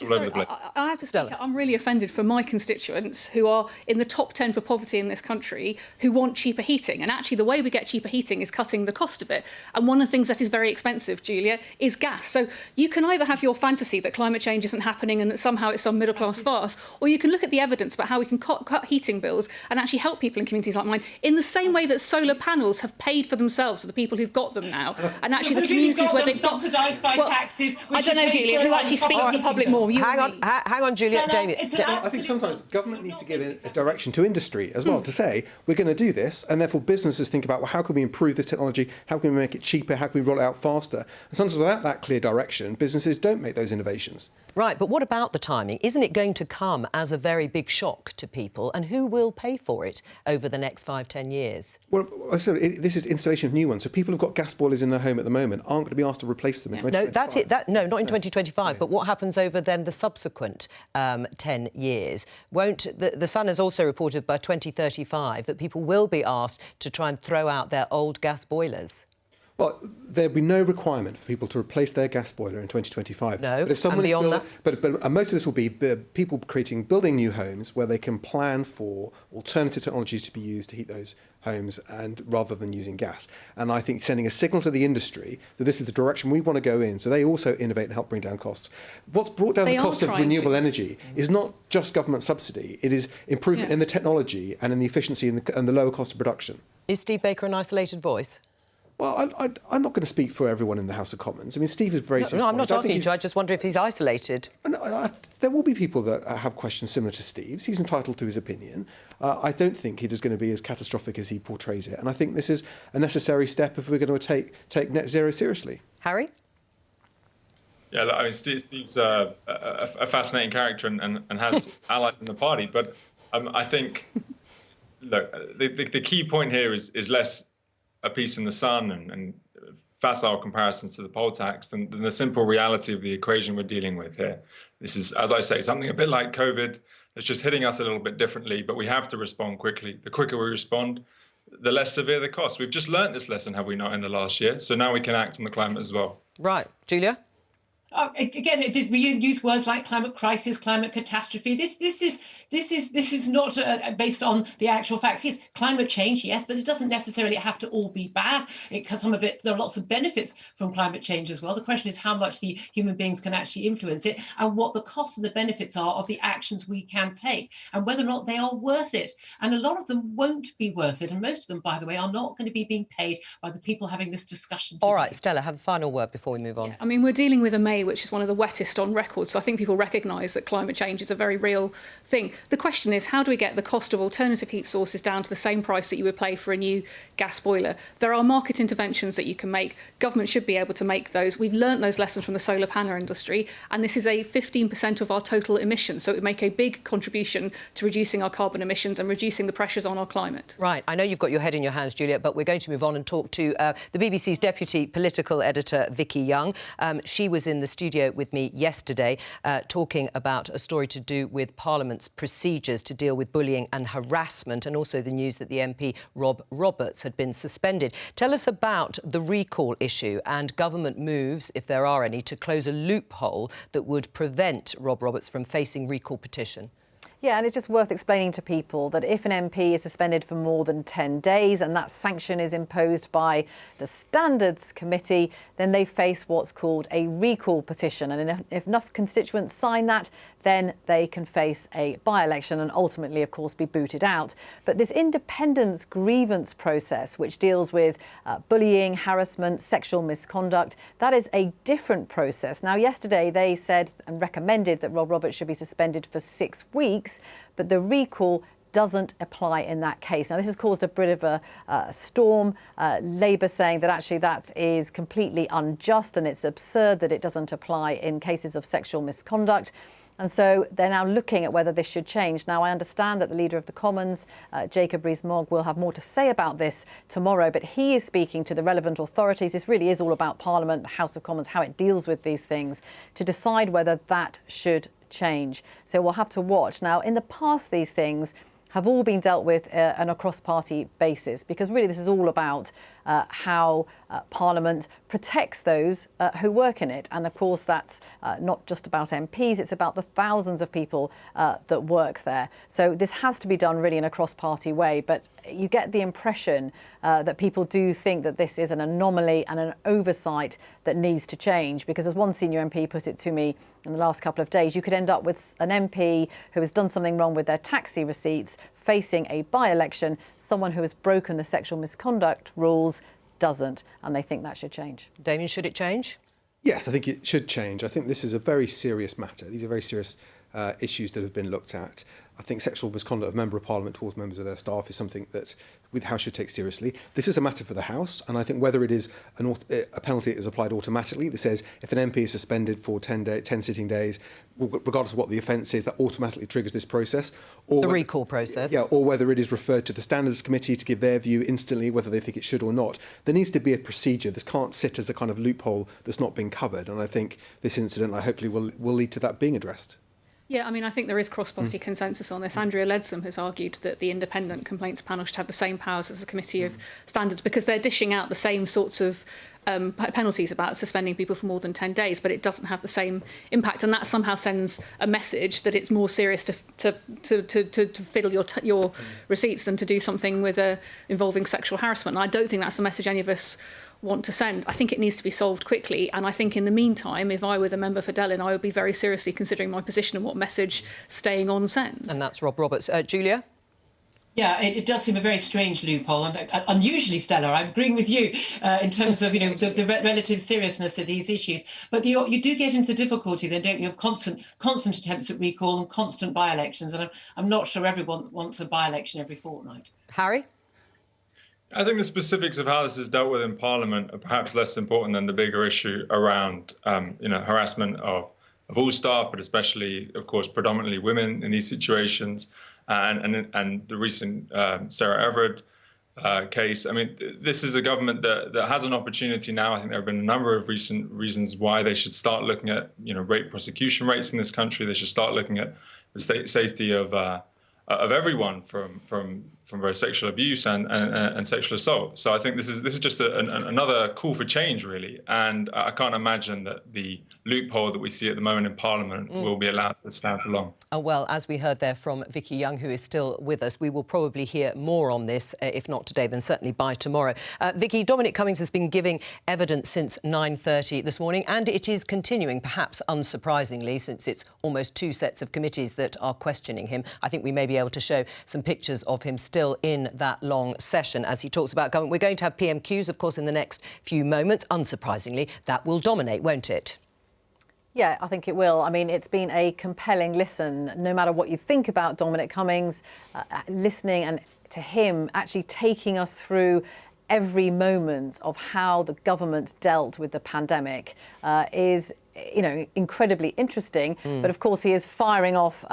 All over the place. I have to speak. I'm really offended for my constituents who are in the top 10 for poverty in this country who want cheaper heating. And actually, the way we get cheaper heating is cutting the cost of it. And one of the things that is very expensive, Julia, is gas. So you can either have your fantasy that climate change isn't happening and that somehow it's some middle class farce, or you can look at the evidence about how we can cut heating bills and actually help people in communities like mine in the same way that solar panels have paid for themselves for the people who've got them now. And actually, the communities where they've got subsidised by taxes. I don't know, Julia, who actually speaks to the public more. Hang on, Julia. Damien. I think sometimes government needs to give a direction to industry as well to say, we're going to do this, and therefore businesses think about, well, how can we improve this technology? How can we make it cheaper? How can we roll it out faster? And sometimes without that clear direction, businesses don't make those innovations. Right, but what about the timing? Isn't it going to come as a very big shock to people? And who will pay for it over the next 5-10 years? Well, this is installation of new ones. So people who've got gas boilers in their home at the moment aren't going to be asked to replace them in 2025. No, that's it. No, not in 2025. But what happens over then the subsequent 10 years? The Sun has also reported by 2035 that people will be asked to try and throw out their old gas boilers. Well, there'd be no requirement for people to replace their gas boiler in 2025. No, but if someone and beyond that? But most of this will be people building new homes where they can plan for alternative technologies to be used to heat those homes, and rather than using gas. And I think sending a signal to the industry that this is the direction we want to go in, so they also innovate and help bring down costs. What's brought down the cost of renewable energy is not just government subsidy, it is improvement in the technology and in the efficiency and the lower cost of production. Is Steve Baker an isolated voice? Well, I'm not going to speak for everyone in the House of Commons. I mean, Steve is very... No, I'm not asking you to. I just wonder if he's isolated. There will be people that have questions similar to Steve's. He's entitled to his opinion. I don't think it is going to be as catastrophic as he portrays it. And I think this is a necessary step if we're going to take net zero seriously. Harry? Yeah, I mean, Steve's a fascinating character and has allies in the party. But I think, look, the key point here is less a piece in the Sun and facile comparisons to the poll tax than the simple reality of the equation we're dealing with here. This is, as I say, something a bit like COVID. It's just hitting us a little bit differently, but we have to respond quickly. The quicker we respond, the less severe the cost. We've just learnt this lesson, have we not, in the last year? So now we can act on the climate as well. Right. Julia? Again, we use words like climate crisis, climate catastrophe. This is not based on the actual facts. Yes, climate change, yes, but it doesn't necessarily have to all be bad. Some of it, there are lots of benefits from climate change as well. The question is how much the human beings can actually influence it, and what the costs and the benefits are of the actions we can take, and whether or not they are worth it. And a lot of them won't be worth it, and most of them, by the way, are not going to be being paid by the people having this discussion today. All right, Stella, have a final word before we move on. Yeah, I mean, we're dealing with a May which is one of the wettest on record, so I think people recognise that climate change is a very real thing. The question is, how do we get the cost of alternative heat sources down to the same price that you would pay for a new gas boiler? There are market interventions that you can make. Government should be able to make those. We've learnt those lessons from the solar panel industry, and this is a 15% of our total emissions, so it would make a big contribution to reducing our carbon emissions and reducing the pressures on our climate. Right, I know you've got your head in your hands, Juliet, but we're going to move on and talk to the BBC's deputy political editor, Vicky Young. She was in the studio with me yesterday talking about a story to do with Parliament's procedures to deal with bullying and harassment, and also the news that the MP Rob Roberts had been suspended. Tell us about the recall issue and government moves, if there are any, to close a loophole that would prevent Rob Roberts from facing recall petition. Yeah, and it's just worth explaining to people that if an MP is suspended for more than 10 days and that sanction is imposed by the Standards Committee, then they face what's called a recall petition. And if enough constituents sign that, then they can face a by-election and ultimately, of course, be booted out. But this independence grievance process, which deals with bullying, harassment, sexual misconduct, that is a different process. Now, yesterday they said and recommended that Rob Roberts should be suspended for 6 weeks, but the recall doesn't apply in that case. Now, this has caused a bit of a storm. Labour saying that actually that is completely unjust and it's absurd that it doesn't apply in cases of sexual misconduct. And so they're now looking at whether this should change. Now, I understand that the Leader of the Commons, Jacob Rees-Mogg, will have more to say about this tomorrow, but he is speaking to the relevant authorities. This really is all about Parliament, the House of Commons, how it deals with these things, to decide whether that should change. So we'll have to watch. Now, in the past, these things have all been dealt with on a cross-party basis, because really this is all about how Parliament protects those who work in it. And of course, that's not just about MPs, it's about the thousands of people that work there. So this has to be done really in a cross-party way. But you get the impression that people do think that this is an anomaly and an oversight that needs to change, because as one senior MP put it to me in the last couple of days, you could end up with an MP who has done something wrong with their taxi receipts facing a by-election, someone who has broken the sexual misconduct rules doesn't, and they think that should change. Damien, should it change? Yes, I think it should change. I think this is a very serious matter. These are very serious issues that have been looked at. I think sexual misconduct of a Member of Parliament towards members of their staff is something that the House should take seriously. This is a matter for the House, and I think whether it is a penalty that is applied automatically that says if an MP is suspended for 10 sitting days, regardless of what the offence is, that automatically triggers this process. Or the recall process. Yeah, or whether it is referred to the Standards Committee to give their view instantly, whether they think it should or not. There needs to be a procedure. This can't sit as a kind of loophole that's not been covered, and I think this incident hopefully will lead to that being addressed. Yeah, I mean, I think there is cross-party consensus on this. Andrea Leadsom has argued that the independent complaints panel should have the same powers as the Committee of Standards, because they're dishing out the same sorts of penalties about suspending people for more than 10 days, but it doesn't have the same impact. And that somehow sends a message that it's more serious to fiddle your receipts than to do something with involving sexual harassment. And I don't think that's the message any of us want to send. I think it needs to be solved quickly, and I think in the meantime, if I were the member for Delyn, I would be very seriously considering my position and what message staying on sends. And that's Rob Roberts. Julia? Yeah, it does seem a very strange loophole, and unusually, Stella, I'm agreeing with you in terms of the relative seriousness of these issues. But you do get into the difficulty then, don't you, of constant attempts at recall and constant by-elections, and I'm not sure everyone wants a by-election every fortnight. Harry? I think the specifics of how this is dealt with in Parliament are perhaps less important than the bigger issue around, harassment of all staff, but especially, of course, predominantly women in these situations, and the recent Sarah Everard case. I mean, this is a government that has an opportunity now. I think there have been a number of recent reasons why they should start looking at, rape prosecution rates in this country. They should start looking at the safety of everyone from both sexual abuse and sexual assault. So I think this is just another call for change, really. And I can't imagine that the loophole that we see at the moment in Parliament will be allowed to stand for long. Well, as we heard there from Vicky Young, who is still with us, we will probably hear more on this, if not today, then certainly by tomorrow. Vicky, Dominic Cummings has been giving evidence since 9:30 this morning, and it is continuing, perhaps unsurprisingly, since it's almost 2 sets of committees that are questioning him. I think we may be able to show some pictures of him still in that long session as he talks about government. We're going to have PMQs, of course, in the next few moments. Unsurprisingly, that will dominate, won't it? Yeah, I think it will. I mean, it's been a compelling listen, no matter what you think about Dominic Cummings, listening and to him actually taking us through every moment of how the government dealt with the pandemic is incredibly interesting. But of course, he is firing off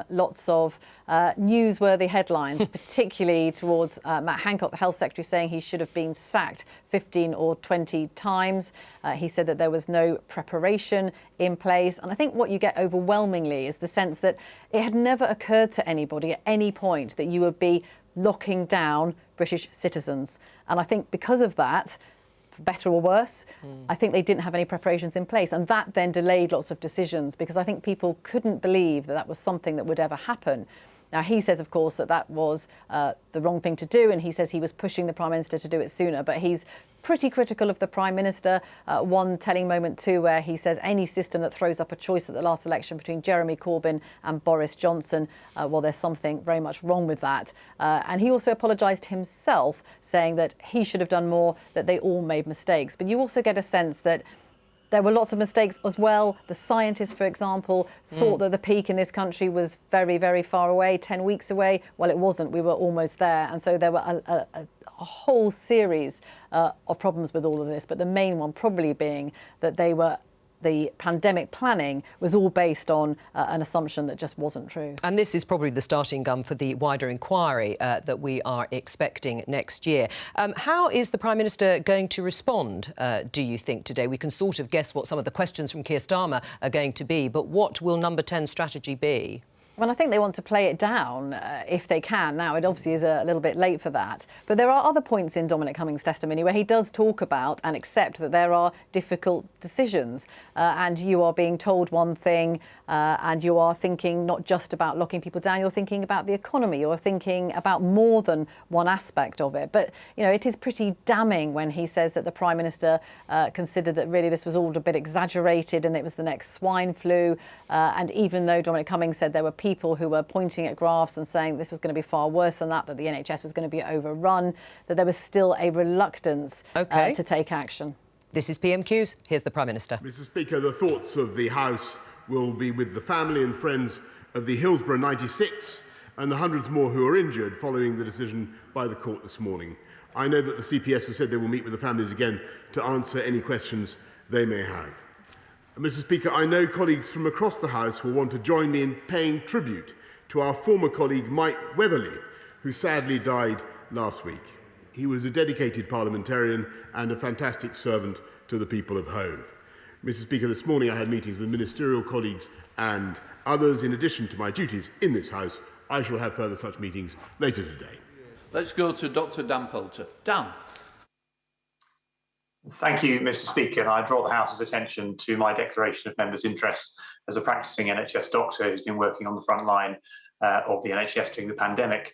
lots of newsworthy headlines, particularly towards Matt Hancock, the Health Secretary, saying he should have been sacked 15 or 20 times. He said that there was no preparation in place. And I think what you get overwhelmingly is the sense that it had never occurred to anybody at any point that you would be locking down British citizens. And I think because of that, for better or worse, I think they didn't have any preparations in place. And that then delayed lots of decisions, because I think people couldn't believe that that was something that would ever happen. Now, he says, of course, that that was the wrong thing to do, and he says he was pushing the Prime Minister to do it sooner. But he's pretty critical of the Prime Minister. One telling moment too where he says any system that throws up a choice at the last election between Jeremy Corbyn and Boris Johnson, well, there's something very much wrong with that. And he also apologised himself, saying that he should have done more, that they all made mistakes. But you also get a sense that there were lots of mistakes as well. The scientists, for example, thought that the peak in this country was very, very far away, 10 weeks away. Well, it wasn't. We were almost there. And so there were a whole series of problems with all of this. But the main one probably being that the pandemic planning was all based on an assumption that just wasn't true. And this is probably the starting gun for the wider inquiry that we are expecting next year. How is the Prime Minister going to respond, do you think, today? We can sort of guess what some of the questions from Keir Starmer are going to be, but what will Number 10 strategy be? Well, I think they want to play it down if they can. Now, it obviously is a little bit late for that. But there are other points in Dominic Cummings' testimony where he does talk about and accept that there are difficult decisions. And you are being told one thing and you are thinking not just about locking people down, you're thinking about the economy, you're thinking about more than one aspect of it. But, it is pretty damning when he says that the Prime Minister considered that really this was all a bit exaggerated and it was the next swine flu. And even though Dominic Cummings said there were people who were pointing at graphs and saying this was going to be far worse than that the NHS was going to be overrun, that there was still a reluctance to take action. This is PMQs. Here's the Prime Minister. Mr. Speaker, the thoughts of the House will be with the family and friends of the Hillsborough 96 and the hundreds more who are injured following the decision by the court this morning. I know that the CPS has said they will meet with the families again to answer any questions they may have. Mr. Speaker, I know colleagues from across the House will want to join me in paying tribute to our former colleague Mike Weatherly, who sadly died last week. He was a dedicated parliamentarian and a fantastic servant to the people of Hove. Mr. Speaker, this morning I had meetings with ministerial colleagues and others in addition to my duties in this House. I shall have further such meetings later today. Let's go to Dr. Dan Poulter. Dan. Thank you, Mr. Speaker. And I draw the House's attention to my declaration of members' interest as a practising NHS doctor who's been working on the front line of the NHS during the pandemic.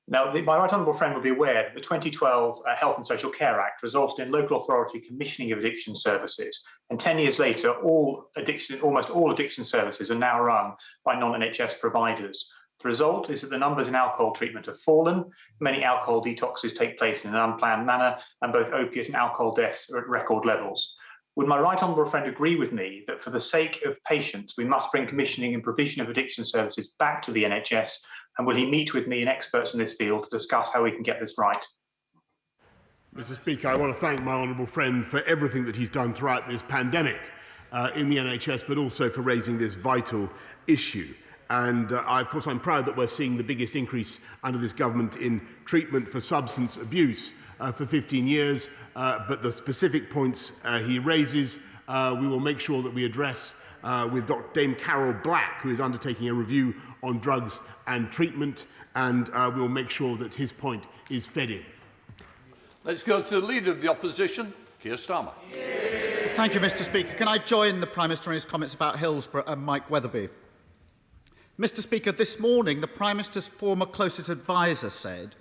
Now, my right honourable friend will be aware that the 2012 Health and Social Care Act resulted in local authority commissioning of addiction services. And 10 years later, almost all addiction services are now run by non-NHS providers. The result is that the numbers in alcohol treatment have fallen, many alcohol detoxes take place in an unplanned manner, and both opiate and alcohol deaths are at record levels. Would my right honourable friend agree with me that for the sake of patients, we must bring commissioning and provision of addiction services back to the NHS? And will he meet with me and experts in this field to discuss how we can get this right? Mr. Speaker, I want to thank my honourable friend for everything that he's done throughout this pandemic in the NHS, but also for raising this vital issue. And of course, I'm proud that we're seeing the biggest increase under this government in treatment for substance abuse for 15 years. But the specific points he raises, we will make sure that we address with Dame Carol Black, who is undertaking a review on drugs and treatment, and we will make sure that his point is fed in. Let's go to the Leader of the Opposition, Keir Starmer. Thank you, Mr. Speaker. Can I join the Prime Minister in his comments about Hillsborough and Mike Weatherby? Mr. Speaker, this morning the Prime Minister's former closest adviser said,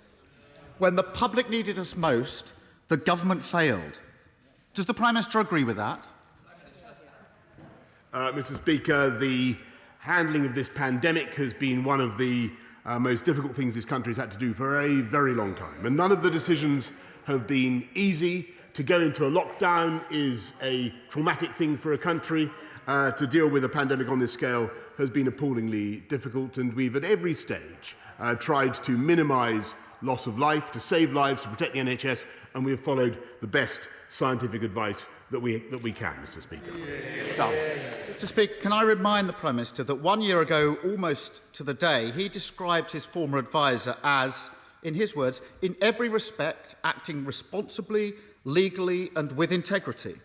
when the public needed us most, the government failed. Does the Prime Minister agree with that? Mr. Speaker, the handling of this pandemic has been one of the most difficult things this country has had to do for a very long time. And none of the decisions have been easy. To go into a lockdown is a traumatic thing for a country. To deal with a pandemic on this scale has been appallingly difficult, and we've at every stage tried to minimise loss of life, to save lives, to protect the NHS, and we have followed the best scientific advice that we can, Mr. Speaker. Mr. Speaker, can I remind the Prime Minister that 1 year ago, almost to the day, he described his former adviser as, in his words, in every respect, acting responsibly, legally and with integrity.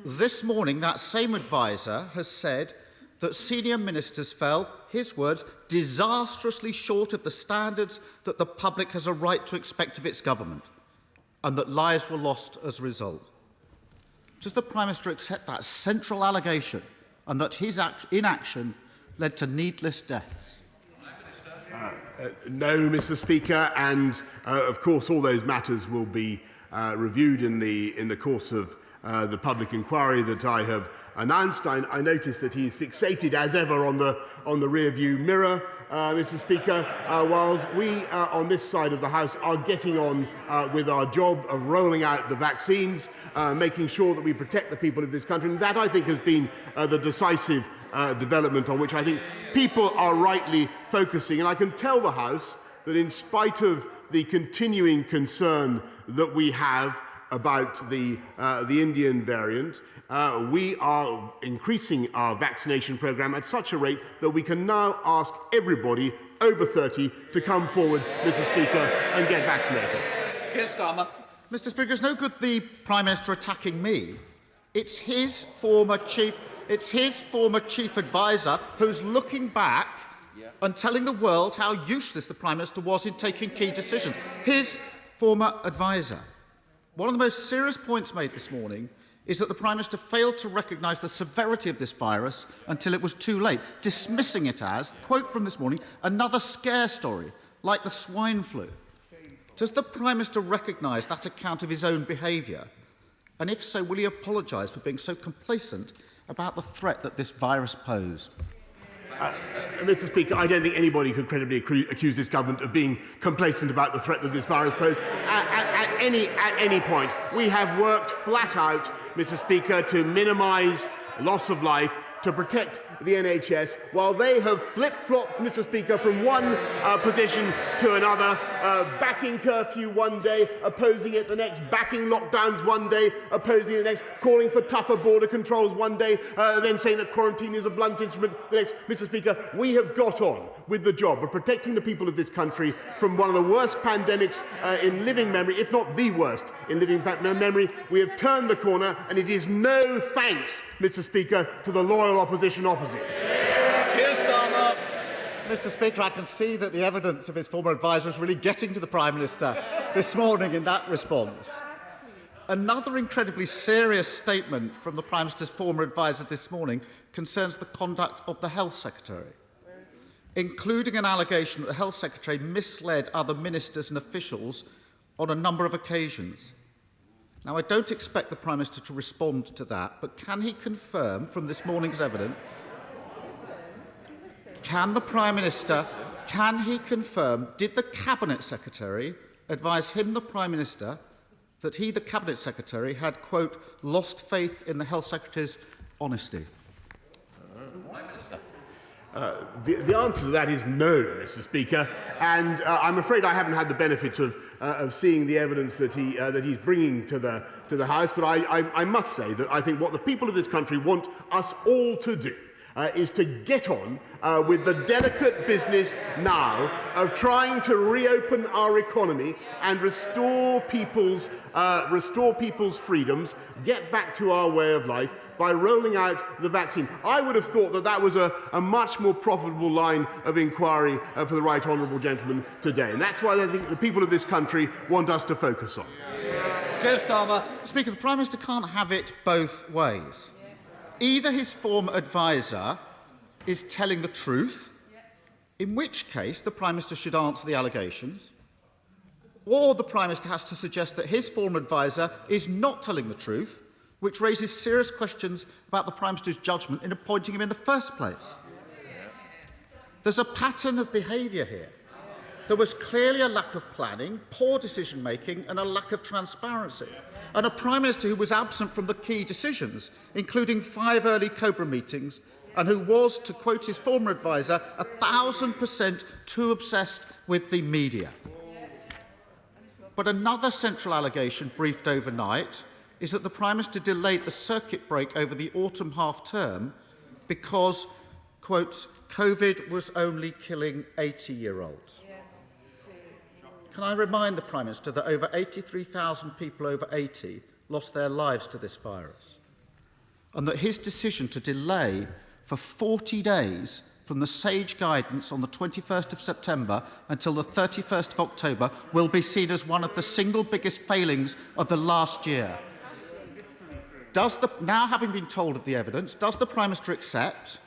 This morning, that same adviser has said that senior ministers fell, his words, disastrously short of the standards that the public has a right to expect of its government, and that lives were lost as a result. Does the Prime Minister accept that central allegation and that his inaction led to needless deaths? No, Mr. Speaker, and of course all those matters will be reviewed in the course of the public inquiry that I have announced. I notice that he is fixated as ever on the rear-view mirror, Mr. Speaker, whilst we on this side of the House are getting on with our job of rolling out the vaccines, making sure that we protect the people of this country. And that, I think, has been the decisive development on which I think people are rightly focusing. And I can tell the House that in spite of the continuing concern that we have about the Indian variant, we are increasing our vaccination programme at such a rate that we can now ask everybody over 30 to come forward, Mr. Speaker, and get vaccinated. Keir Starmer. Mr. Speaker, it's no good the Prime Minister attacking me. It's his former chief adviser who's looking back and telling the world how useless the Prime Minister was in taking key decisions. His former adviser. One of the most serious points made this morning is that the Prime Minister failed to recognise the severity of this virus until it was too late, dismissing it as, quote from this morning, another scare story, like the swine flu. Does the Prime Minister recognise that account of his own behaviour? And if so, will he apologise for being so complacent about the threat that this virus posed? Mr. Speaker, I don't think anybody could credibly accuse this government of being complacent about the threat that this virus posed at any point. We have worked flat out, Mr. Speaker, to minimise loss of life, to protect the NHS, while they have flip-flopped, Mr. Speaker, from one position to another, backing curfew one day, opposing it the next, backing lockdowns one day, opposing it the next, calling for tougher border controls one day, then saying that quarantine is a blunt instrument the next. Mr. Speaker, we have got on with the job of protecting the people of this country from one of the worst pandemics in living memory, if not the worst in living memory. We have turned the corner, and it is no thanks, Mr. Speaker, to the loyal opposition opposite. Mr. Speaker, I can see that the evidence of his former adviser is really getting to the Prime Minister this morning in that response. Another incredibly serious statement from the Prime Minister's former adviser this morning concerns the conduct of the Health Secretary, including an allegation that the Health Secretary misled other ministers and officials on a number of occasions. Now, I don't expect the Prime Minister to respond to that, but can he confirm from this morning's evidence, can the Prime Minister, can he confirm, did the Cabinet Secretary advise him, the Prime Minister, that he, the Cabinet Secretary, had, quote, lost faith in the Health Secretary's honesty? The answer to that is no, Mr. Speaker, and I'm afraid I haven't had the benefit of seeing the evidence that he's bringing to the House. But I must say that I think what the people of this country want us all to do is to get on with the delicate business now of trying to reopen our economy and restore people's freedoms, get back to our way of life by rolling out the vaccine. I would have thought that that was a much more profitable line of inquiry for the right honourable gentleman today. And that's why I think the people of this country want us to focus on. Keir Starmer. Speaker, the Prime Minister can't have it both ways. Either his former adviser is telling the truth, in which case the Prime Minister should answer the allegations, or the Prime Minister has to suggest that his former adviser is not telling the truth, which raises serious questions about the Prime Minister's judgment in appointing him in the first place. There's a pattern of behaviour here. There was clearly a lack of planning, poor decision-making and a lack of transparency, and a Prime Minister who was absent from the key decisions, including 5 early COBRA meetings, and who was, to quote his former adviser, 1,000% too obsessed with the media. But another central allegation briefed overnight is that the Prime Minister delayed the circuit break over the autumn half-term because, quote, COVID was only killing 80-year-olds. Can I remind the Prime Minister that over 83,000 people over 80 lost their lives to this virus, and that his decision to delay for 40 days from the SAGE guidance on the 21st of September until the 31st of October will be seen as one of the single biggest failings of the last year. Now having been told of the evidence, does the Prime Minister accept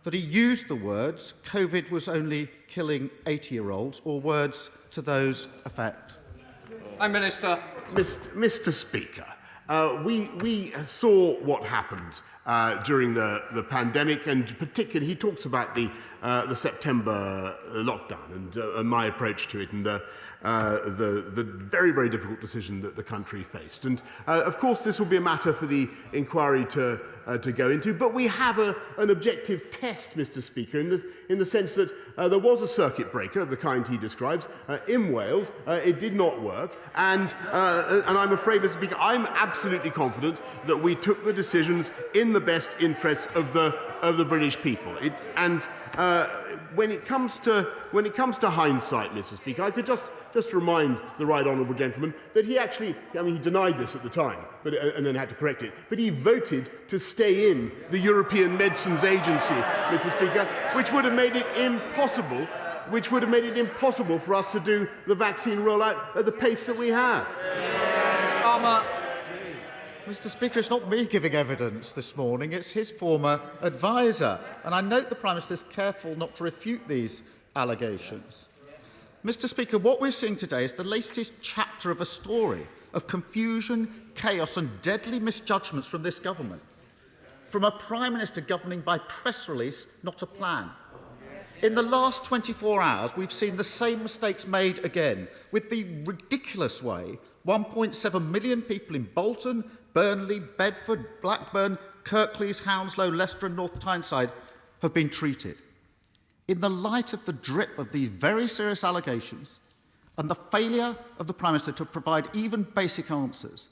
that he used the words COVID was only killing 80-year-olds, or words to those effect? Prime Minister. Mr. Speaker, we saw what happened during the pandemic, and particularly he talks about the September lockdown and my approach to it, and the very, very difficult decision that the country faced. And of course, this will be a matter for the inquiry to go into, but we have an objective test, Mr. Speaker, in the sense that there was a circuit breaker of the kind he describes in Wales. It did not work, and I'm afraid, Mr. Speaker, I'm absolutely confident that we took the decisions in the best interests of the British people. When it comes to hindsight, Mr. Speaker, I could just remind the right honourable gentleman that he actually, he denied this at the time, and then had to correct it, but he voted to stay in the European Medicines Agency, Mr. Speaker, which would have made it impossible for us to do the vaccine rollout at the pace that we have. Mr. Speaker, it's not me giving evidence this morning, it's his former adviser. And I note the Prime Minister is careful not to refute these allegations. Mr. Speaker, what we're seeing today is the latest chapter of a story of confusion, chaos and deadly misjudgments from this government. From a Prime Minister governing by press release, not a plan. In the last 24 hours, we've seen the same mistakes made again, with the ridiculous way 1.7 million people in Bolton, Burnley, Bedford, Blackburn, Kirklees, Hounslow, Leicester and North Tyneside have been treated. In the light of the drip of these very serious allegations and the failure of the Prime Minister to provide even basic answers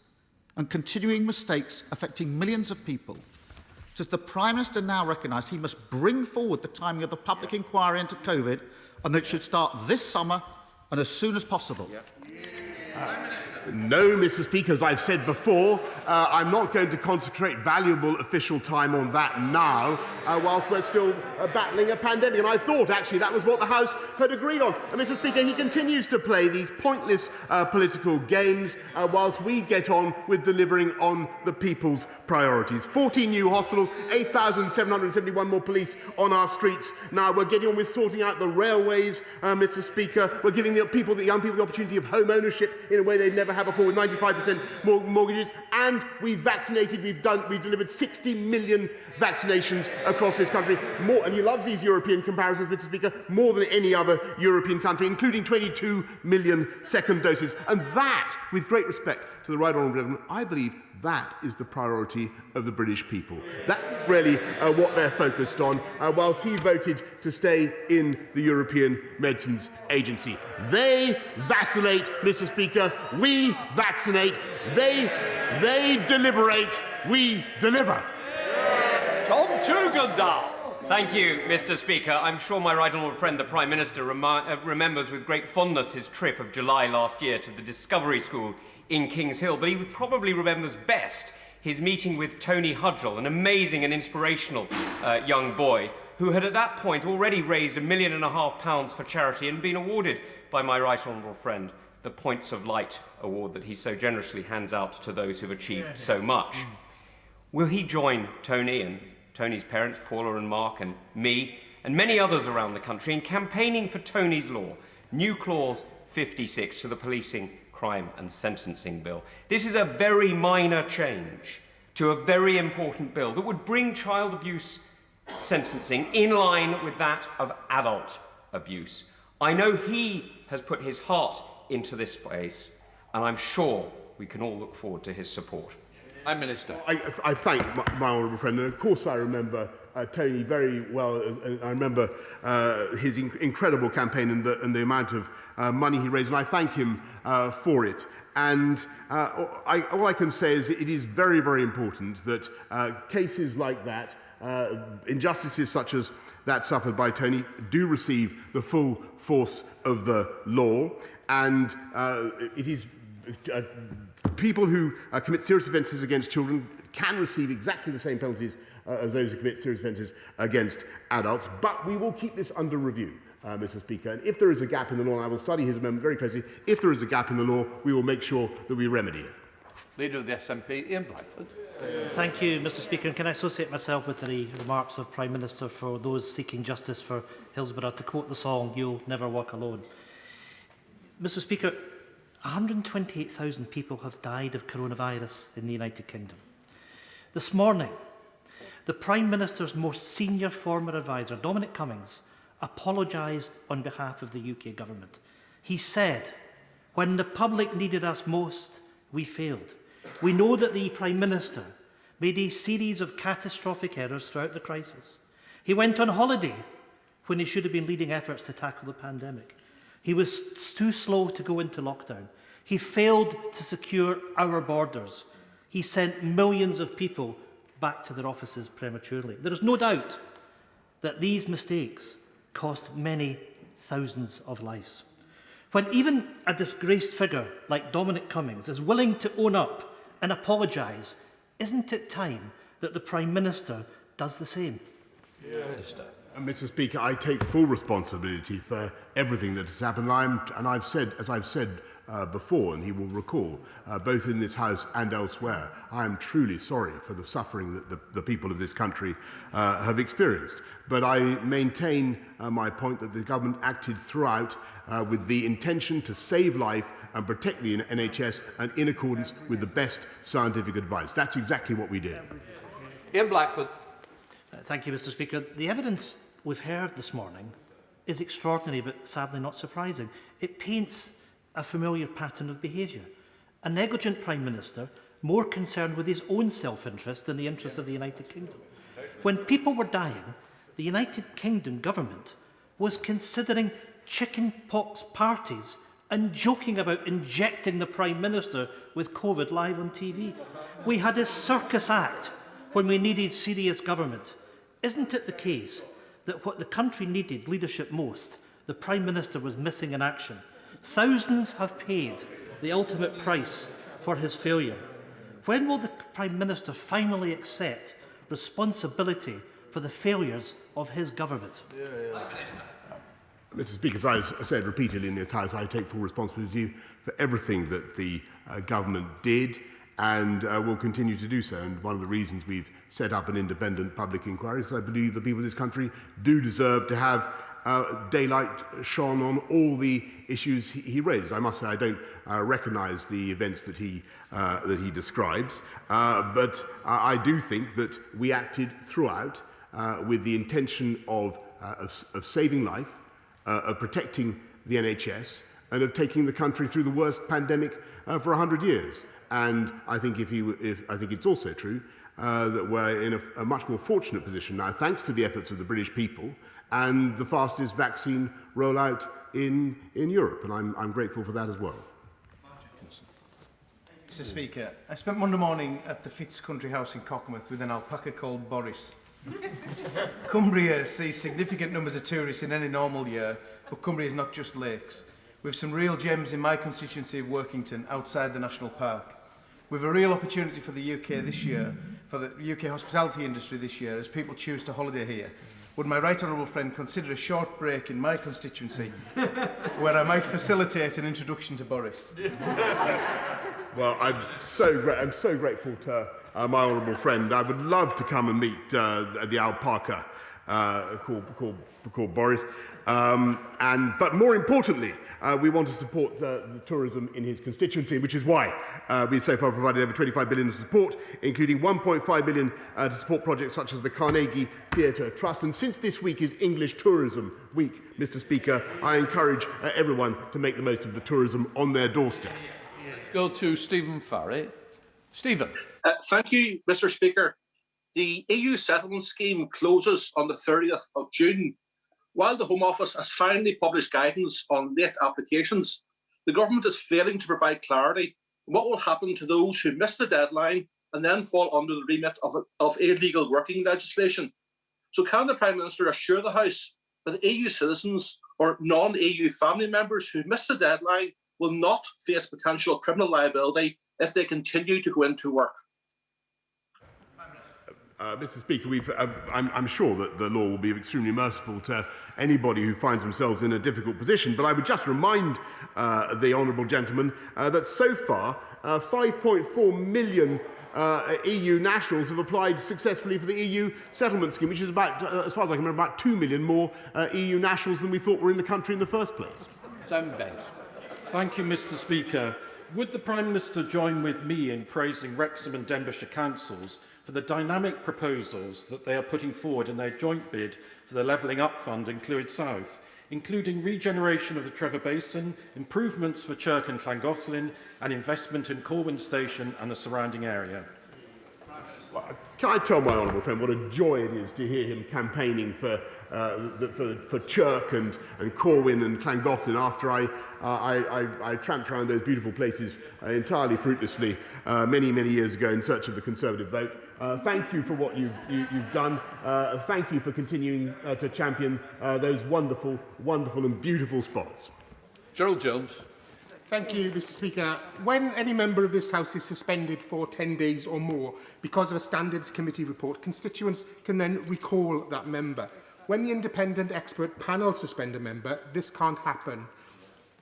and continuing mistakes affecting millions of people, does the Prime Minister now recognise he must bring forward the timing of the public inquiry into COVID, and that it should start this summer and as soon as possible? No, Mr. Speaker, as I've said before, I'm not going to concentrate valuable official time on that now, whilst we're still battling a pandemic. And I thought, actually, that was what the House had agreed on. And, Mr. Speaker, he continues to play these pointless political games whilst we get on with delivering on the people's priorities. 14 new hospitals, 8,771 more police on our streets. Now we're getting on with sorting out the railways, Mr. Speaker. We're giving the young people the opportunity of home ownership in a way they've never had before, with 95% more mortgages. And we've delivered 60 million vaccinations across this country. More, and he loves these European comparisons, Mr. Speaker, more than any other European country, including 22 million second doses. And that, with great respect to the right honourable gentleman, I believe that is the priority of the British people. That's really what they're focused on, whilst he voted to stay in the European Medicines Agency. They vacillate, Mr. Speaker. We vaccinate. They deliberate. We deliver. Tom Tugendall. Thank you, Mr. Speaker. I'm sure my right honourable friend, the Prime Minister, remembers with great fondness his trip of July last year to the Discovery School in Kings Hill, but he probably remembers best his meeting with Tony Hudgell, an amazing and inspirational young boy who had at that point already raised £1.5 million for charity and been awarded by my right honourable friend the Points of Light award that he so generously hands out to those who've achieved so much. Will he join Tony and Tony's parents, Paula and Mark, and me, and many others around the country in campaigning for Tony's Law, New Clause 56 to the Policing, Crime and Sentencing Bill? This is a very minor change to a very important bill that would bring child abuse sentencing in line with that of adult abuse. I know he has put his heart into this space, and I'm sure we can all look forward to his support. Prime Minister. I thank my honourable friend, and of course I remember Tony very well. I remember his incredible campaign and the amount of money he raised, and I thank him for it. And all I can say is it is very, very important that cases like that, injustices such as that suffered by Tony, do receive the full force of the law. And it is people who commit serious offences against children can receive exactly the same penalties as those who commit serious offences against adults. But we will keep this under review, Mr. Speaker. And if there is a gap in the law, and I will study his amendment very closely, if there is a gap in the law, we will make sure that we remedy it. Leader of the SNP, Ian Blackford. Thank you, Mr. Speaker. And can I associate myself with the remarks of Prime Minister for those seeking justice for Hillsborough? To quote the song, "You'll never walk alone." Mr. Speaker, 128,000 people have died of coronavirus in the United Kingdom. This morning, the Prime Minister's most senior former adviser, Dominic Cummings, apologised on behalf of the UK government. He said, "When the public needed us most, we failed. We know that the Prime Minister made a series of catastrophic errors throughout the crisis. He went on holiday when he should have been leading efforts to tackle the pandemic. He was too slow to go into lockdown. He failed to secure our borders. He sent millions of people back to their offices prematurely." There is no doubt that these mistakes cost many thousands of lives. When even a disgraced figure like Dominic Cummings is willing to own up and apologise, isn't it time that the Prime Minister does the same? Mr. Speaker, I take full responsibility for everything that has happened. And I've said, as I've said before, and he will recall, both in this House and elsewhere, I am truly sorry for the suffering that the people of this country have experienced. But I maintain my point that the government acted throughout with the intention to save life and protect the NHS, and in accordance with the best scientific advice. That's exactly what we did. Ian Blackford. Thank you, Mr. Speaker. The evidence we've heard this morning is extraordinary, but sadly not surprising. It paints a familiar pattern of behaviour. A negligent Prime Minister, more concerned with his own self-interest than the interests of the United Kingdom. When people were dying, the United Kingdom government was considering chickenpox parties and joking about injecting the Prime Minister with COVID live on TV. We had a circus act when we needed serious government. Isn't it the case that what the country needed leadership most, the Prime Minister was missing in action? Thousands have paid the ultimate price for his failure. When will the Prime Minister finally accept responsibility for the failures of his government? Mr. Speaker, as I've said repeatedly in this House, I take full responsibility for everything that the government did and will continue to do so. And one of the reasons we've set up an independent public inquiry is because I believe the people of this country do deserve to have daylight shone on all the issues he raised. I must say I don't recognise the events that he describes, but I do think that we acted throughout with the intention of saving life, of protecting the NHS, and of taking the country through the worst pandemic for 100 years. And I think I think it's also true that we're in a much more fortunate position now, thanks to the efforts of the British people and the fastest vaccine rollout in Europe. And I'm grateful for that as well. Mr. Speaker, I spent Monday morning at the Fitz Country House in Cockermouth with an alpaca called Boris. Cumbria sees significant numbers of tourists in any normal year, but Cumbria is not just lakes. We have some real gems in my constituency of Workington, outside the National Park. We have a real opportunity for the UK this year, for the UK hospitality industry this year, as people choose to holiday here. Would my right honourable friend consider a short break in my constituency where I might facilitate an introduction to Boris? Well, I'm so grateful to my honourable friend. I would love to come and meet the alpaca called Boris. But more importantly, we want to support the tourism in his constituency, which is why we've so far provided over 25 billion of support, including 1.5 billion to support projects such as the Carnegie Theatre Trust. And since this week is English Tourism Week, Mr. Speaker, I encourage everyone to make the most of the tourism on their doorstep. Let's go to Stephen Farry. Stephen. Thank you, Mr. Speaker. The EU settlement scheme closes on the 30th of June. While the Home Office has finally published guidance on late applications, the government is failing to provide clarity on what will happen to those who miss the deadline and then fall under the remit of illegal working legislation. So can the Prime Minister assure the House that EU citizens or non-EU family members who miss the deadline will not face potential criminal liability if they continue to go into work? Mr. Speaker, I'm sure that the law will be extremely merciful to anybody who finds themselves in a difficult position, but I would just remind the honourable gentleman that so far 5.4 million EU nationals have applied successfully for the EU settlement scheme, which is about, as far as I can remember, about 2 million more EU nationals than we thought were in the country in the first place. Thank you, Mr. Speaker. Would the Prime Minister join with me in praising Wrexham and Denbighshire councils for the dynamic proposals that they are putting forward in their joint bid for the Levelling Up Fund in Clwyd South, including regeneration of the Trevor Basin, improvements for Chirk and Llangollen, and investment in Corwin Station and the surrounding area? Can I tell my honourable friend what a joy it is to hear him campaigning for Chirk and Corwin and Llangollen after I tramped around those beautiful places entirely fruitlessly many years ago in search of the Conservative vote. Thank you for what you've done. Thank you for continuing to champion those wonderful and beautiful spots. Gerald Jones. Thank you, Mr. Speaker. When any member of this House is suspended for 10 days or more because of a Standards Committee report, constituents can then recall that member. When the independent expert panel suspend a member, this can't happen.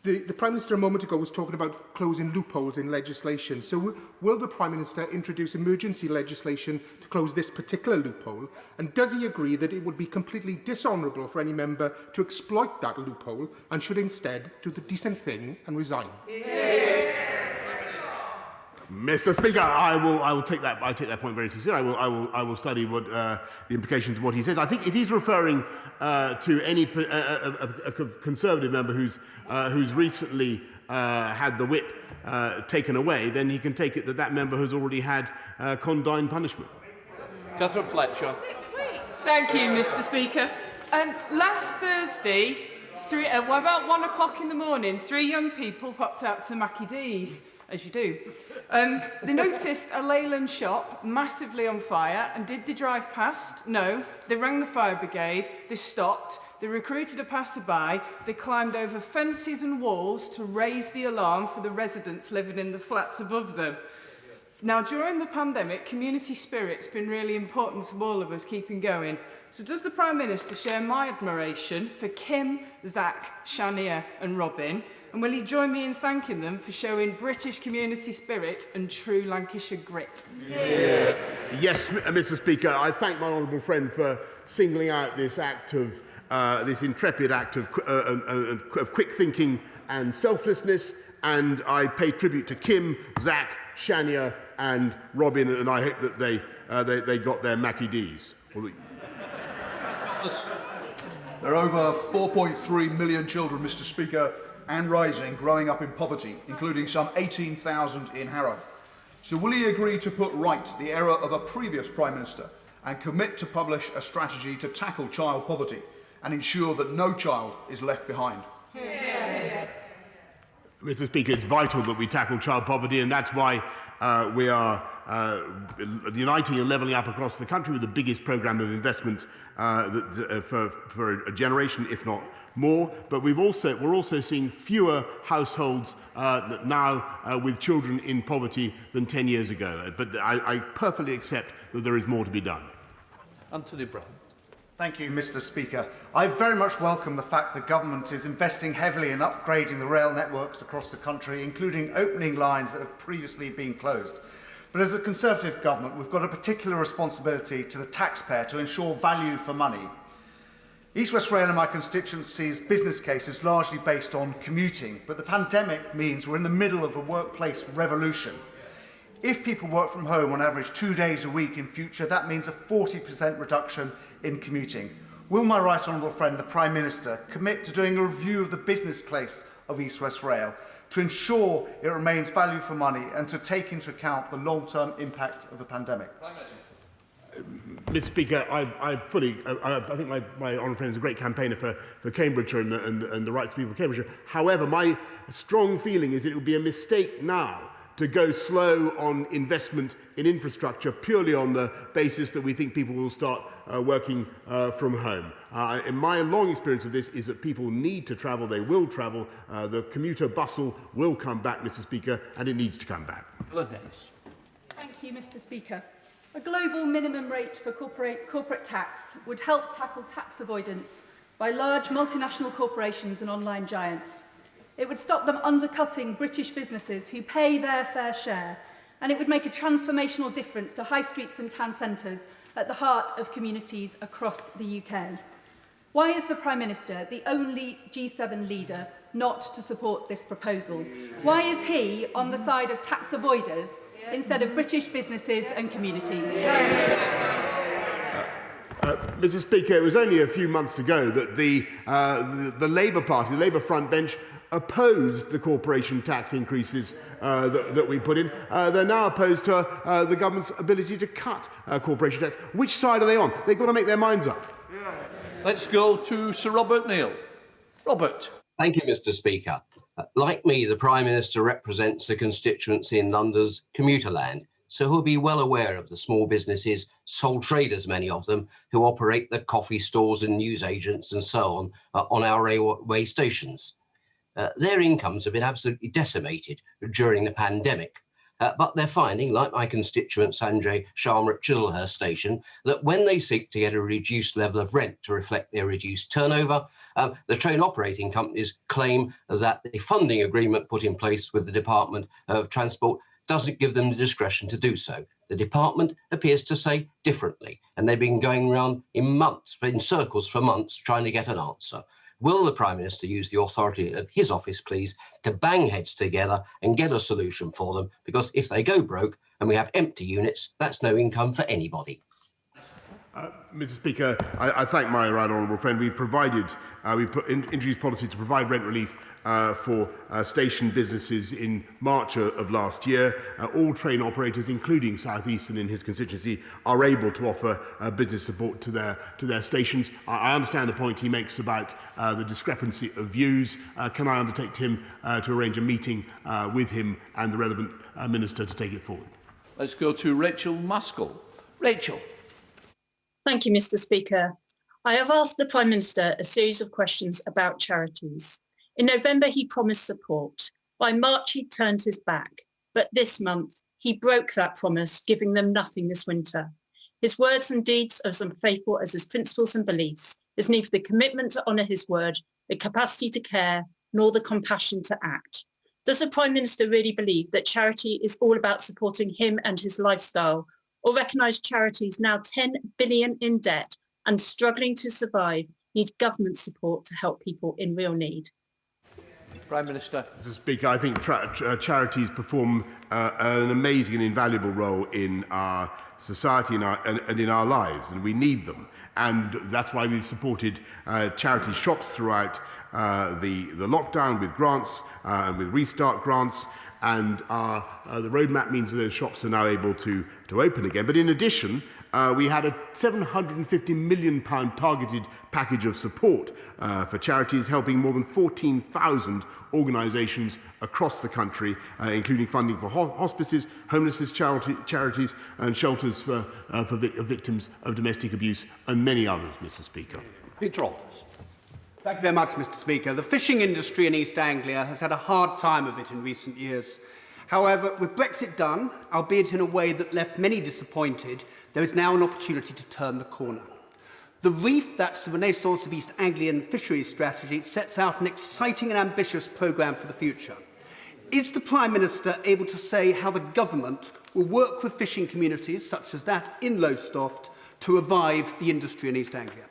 The Prime Minister a moment ago was talking about closing loopholes in legislation. So will the Prime Minister introduce emergency legislation to close this particular loophole? And does he agree that it would be completely dishonourable for any member to exploit that loophole and should instead do the decent thing and resign? Mr. Speaker, I will take that point very seriously. I will study what the implications of what he says. I think if he's referring to any a Conservative member who's recently had the whip taken away, then he can take it that member has already had condign punishment. Catherine Fletcher. Thank you, Mr. Speaker. Last Thursday, about 1 o'clock in the morning, 3 young people popped out to Mackie D's, as you do. They noticed a Leyland shop massively on fire, and did they drive past? No. They rang the fire brigade, they stopped, they recruited a passerby, they climbed over fences and walls to raise the alarm for the residents living in the flats above them. Now, during the pandemic, community spirit's been really important to all of us keeping going. So does the Prime Minister share my admiration for Kim, Zach, Shania and Robin? And will he join me in thanking them for showing British community spirit and true Lancashire grit? Yeah. Yes, Mr. Speaker, I thank my honourable friend for singling out this act of this intrepid act of quick thinking and selflessness, and I pay tribute to Kim, Zach, Shania, and Robin, and I hope that they got their Mackie D's. There are over 4.3 million children, Mr. Speaker, and rising, growing up in poverty, including some 18,000 in Harrow. So will he agree to put right the error of a previous Prime Minister and commit to publish a strategy to tackle child poverty and ensure that no child is left behind? Mr. Speaker, it's vital that we tackle child poverty, and that's why we are uniting and levelling up across the country with the biggest programme of investment for a generation, if not more. But we're also seeing fewer households now with children in poverty than 10 years ago. But I perfectly accept that there is more to be done. Anthony Brown. Thank you, Mr. Speaker. I very much welcome the fact the government is investing heavily in upgrading the rail networks across the country, including opening lines that have previously been closed. But as a Conservative government, we've got a particular responsibility to the taxpayer to ensure value for money. East West Rail in my constituency's business case is largely based on commuting, but the pandemic means we're in the middle of a workplace revolution. If people work from home on average 2 days a week in future, that means a 40% reduction in commuting. Will my right honourable friend, the Prime Minister, commit to doing a review of the business case of East West Rail to ensure it remains value for money and to take into account the long-term impact of the pandemic? Mr. Speaker, I think my honourable friend is a great campaigner for Cambridgeshire and the rights of people of Cambridgeshire. However, my strong feeling is it would be a mistake now to go slow on investment in infrastructure purely on the basis that we think people will start working from home. In my long experience of this is that people need to travel, they will travel, the commuter bustle will come back, Mr. Speaker, and it needs to come back. Thank you, Mr. Speaker. A global minimum rate for corporate tax would help tackle tax avoidance by large multinational corporations and online giants. It would stop them undercutting British businesses who pay their fair share, and it would make a transformational difference to high streets and town centres at the heart of communities across the UK. Why is the Prime Minister the only G7 leader not to support this proposal? Why is he on the side of tax avoiders instead of British businesses and communities? Mr. Speaker, it was only a few months ago that the Labour Party, the Labour front bench, opposed the corporation tax increases that we put in. They're now opposed to the government's ability to cut corporation tax. Which side are they on? They've got to make their minds up. Let's go to Sir Robert Neal. Robert. Thank you, Mr. Speaker. Like me, the Prime Minister represents a constituency in London's commuter land, so he'll be well aware of the small businesses, sole traders, many of them, who operate the coffee stores and newsagents and so on our railway stations. Their incomes have been absolutely decimated during the pandemic, but they're finding, like my constituent Sanjay Sharma at Chislehurst Station, that when they seek to get a reduced level of rent to reflect their reduced turnover, the train operating companies claim that the funding agreement put in place with the Department of Transport doesn't give them the discretion to do so. The department appears to say differently, and they've been going around in circles for months trying to get an answer. Will the Prime Minister use the authority of his office, please, to bang heads together and get a solution for them? Because if they go broke and we have empty units, that's no income for anybody. Mr. Speaker, I thank my right honourable friend. We introduced policy to provide rent relief for station businesses in March of last year. All train operators, including South Eastern in his constituency, are able to offer business support to their stations. I understand the point he makes about the discrepancy of views. Can I undertake him to arrange a meeting with him and the relevant minister to take it forward? Let's go to Rachel Maskell. Rachel. Thank you, Mr. Speaker. I have asked the Prime Minister a series of questions about charities. In November, he promised support. By March, he turned his back. But this month, he broke that promise, giving them nothing this winter. His words and deeds are as unfaithful as his principles and beliefs. There's neither the commitment to honour his word, the capacity to care, nor the compassion to act. Does the Prime Minister really believe that charity is all about supporting him and his lifestyle, or recognise charities now 10 billion in debt and struggling to survive need government support to help people in real need? Prime Minister. Mr. Speaker, I think charities perform an amazing and invaluable role in our society and in our lives, and we need them. And that's why we've supported charity shops throughout the lockdown with grants and with restart grants. And the roadmap means that those shops are now able to open again. But in addition, we had a £750 million targeted package of support for charities, helping more than 14,000 organisations across the country, including funding for hospices, homelessness charities and shelters for victims of domestic abuse and many others, Mr. Speaker. Peter Aldiss. Thank you very much, Mr. Speaker. The fishing industry in East Anglia has had a hard time of it in recent years. However, with Brexit done, albeit in a way that left many disappointed, there is now an opportunity to turn the corner. The REEF, that's the Renaissance of East Anglian Fisheries Strategy, sets out an exciting and ambitious programme for the future. Is the Prime Minister able to say how the government will work with fishing communities, such as that in Lowestoft, to revive the industry in East Anglia?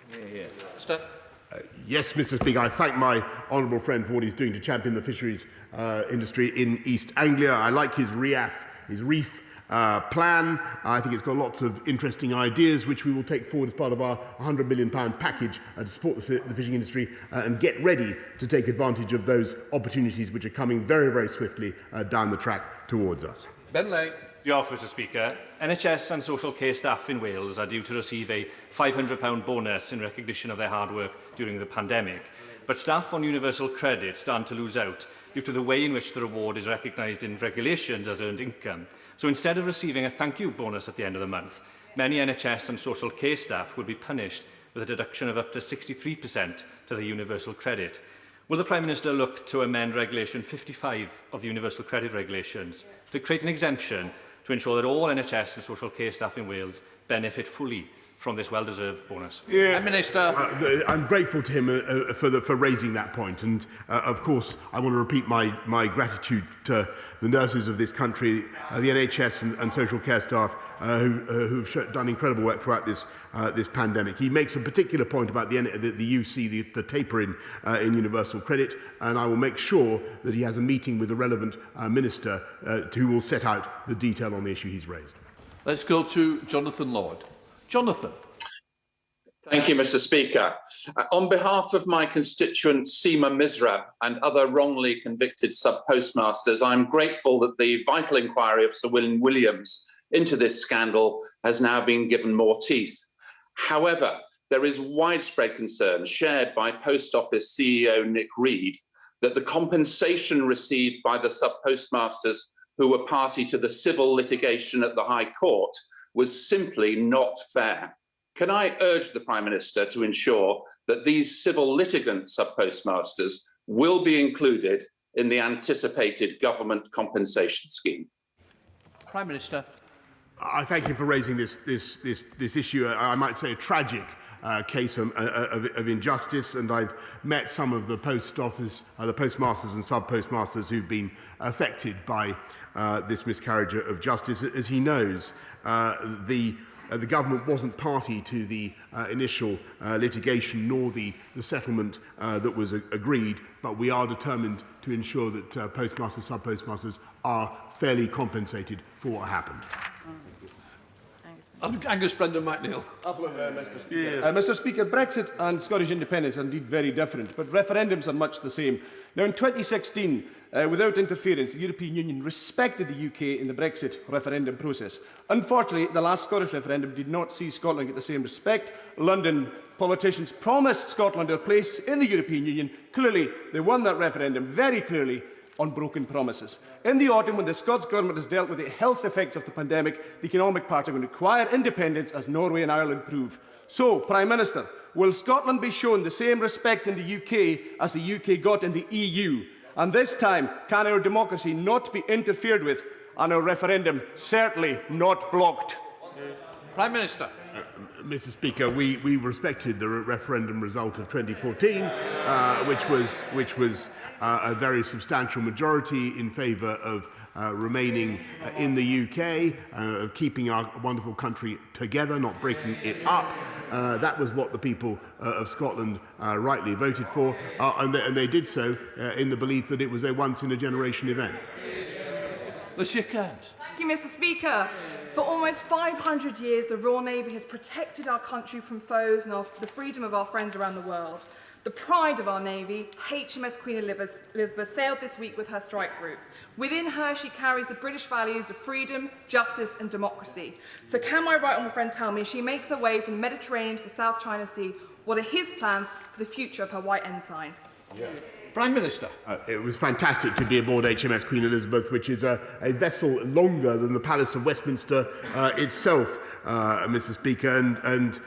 Yes, Mr. Speaker, I thank my honourable friend for what he's doing to champion the fisheries industry in East Anglia. I like his REEF plan. I think it's got lots of interesting ideas which we will take forward as part of our £100 million package to support the fishing industry and get ready to take advantage of those opportunities which are coming very, very swiftly down the track towards us. Ben Lay. Diolch, Mr Speaker. NHS and social care staff in Wales are due to receive a £500 bonus in recognition of their hard work during the pandemic. But staff on universal credit stand to lose out due to the way in which the reward is recognised in regulations as earned income. So instead of receiving a thank you bonus at the end of the month, many NHS and social care staff will be punished with a deduction of up to 63% to the universal credit. Will the Prime Minister look to amend Regulation 55 of the Universal Credit Regulations to create an exemption to ensure that all NHS and social care staff in Wales benefit fully from this well-deserved bonus? Prime Minister. I'm grateful to him for raising that point, and of course I want to repeat my gratitude to the nurses of this country, the NHS and social care staff who've done incredible work throughout this pandemic. He makes a particular point about the UC, the taper in universal credit, and I will make sure that he has a meeting with the relevant minister who will set out the detail on the issue he's raised. Let's go to Jonathan Lord. Jonathan. Thank you, Mr Speaker. On behalf of my constituent Seema Misra and other wrongly convicted sub-postmasters, I'm grateful that the vital inquiry of Sir William Williams into this scandal has now been given more teeth. However, there is widespread concern shared by Post Office CEO Nick Reed that the compensation received by the sub-postmasters who were party to the civil litigation at the High Court was simply not fair. Can I urge the Prime Minister to ensure that these civil litigant sub-postmasters will be included in the anticipated government compensation scheme? Prime Minister. I thank him for raising this issue. I might say a tragic case of injustice, and I've met some of the post office, the postmasters and sub-postmasters who've been affected by this miscarriage of justice. As he knows, the government wasn't party to the initial litigation nor the settlement that was agreed, but we are determined to ensure that postmasters, sub-postmasters are fairly compensated for what happened. Angus Brendan McNeill. Mr Speaker. Mr Speaker, Brexit and Scottish independence are indeed very different, but referendums are much the same. Now, in 2016, without interference, the European Union respected the UK in the Brexit referendum process. Unfortunately, the last Scottish referendum did not see Scotland get the same respect. London politicians promised Scotland a place in the European Union. Clearly, they won that referendum very clearly on broken promises. In the autumn, when the Scots Government has dealt with the health effects of the pandemic, the economic part are going to require independence, as Norway and Ireland prove. So, Prime Minister, will Scotland be shown the same respect in the UK as the UK got in the EU? And this time, can our democracy not be interfered with and our referendum certainly not blocked? Prime Minister. Mr Speaker, we respected the referendum result of 2014, which was a very substantial majority in favour of remaining in the UK, of keeping our wonderful country together, not breaking it up. That was what the people of Scotland rightly voted for, and they did so in the belief that it was a once-in-a-generation event. Lucia Kearns. Thank you, Mr Speaker. For almost 500 years, the Royal Navy has protected our country from foes and the freedom of our friends around the world. The pride of our Navy, HMS Queen Elizabeth, sailed this week with her strike group. Within her, she carries the British values of freedom, justice and democracy. So can my right honourable friend tell me, as she makes her way from the Mediterranean to the South China Sea, what are his plans for the future of her white ensign? Yeah. Prime Minister. It was fantastic to be aboard HMS Queen Elizabeth, which is a vessel longer than the Palace of Westminster itself, Mr Speaker, and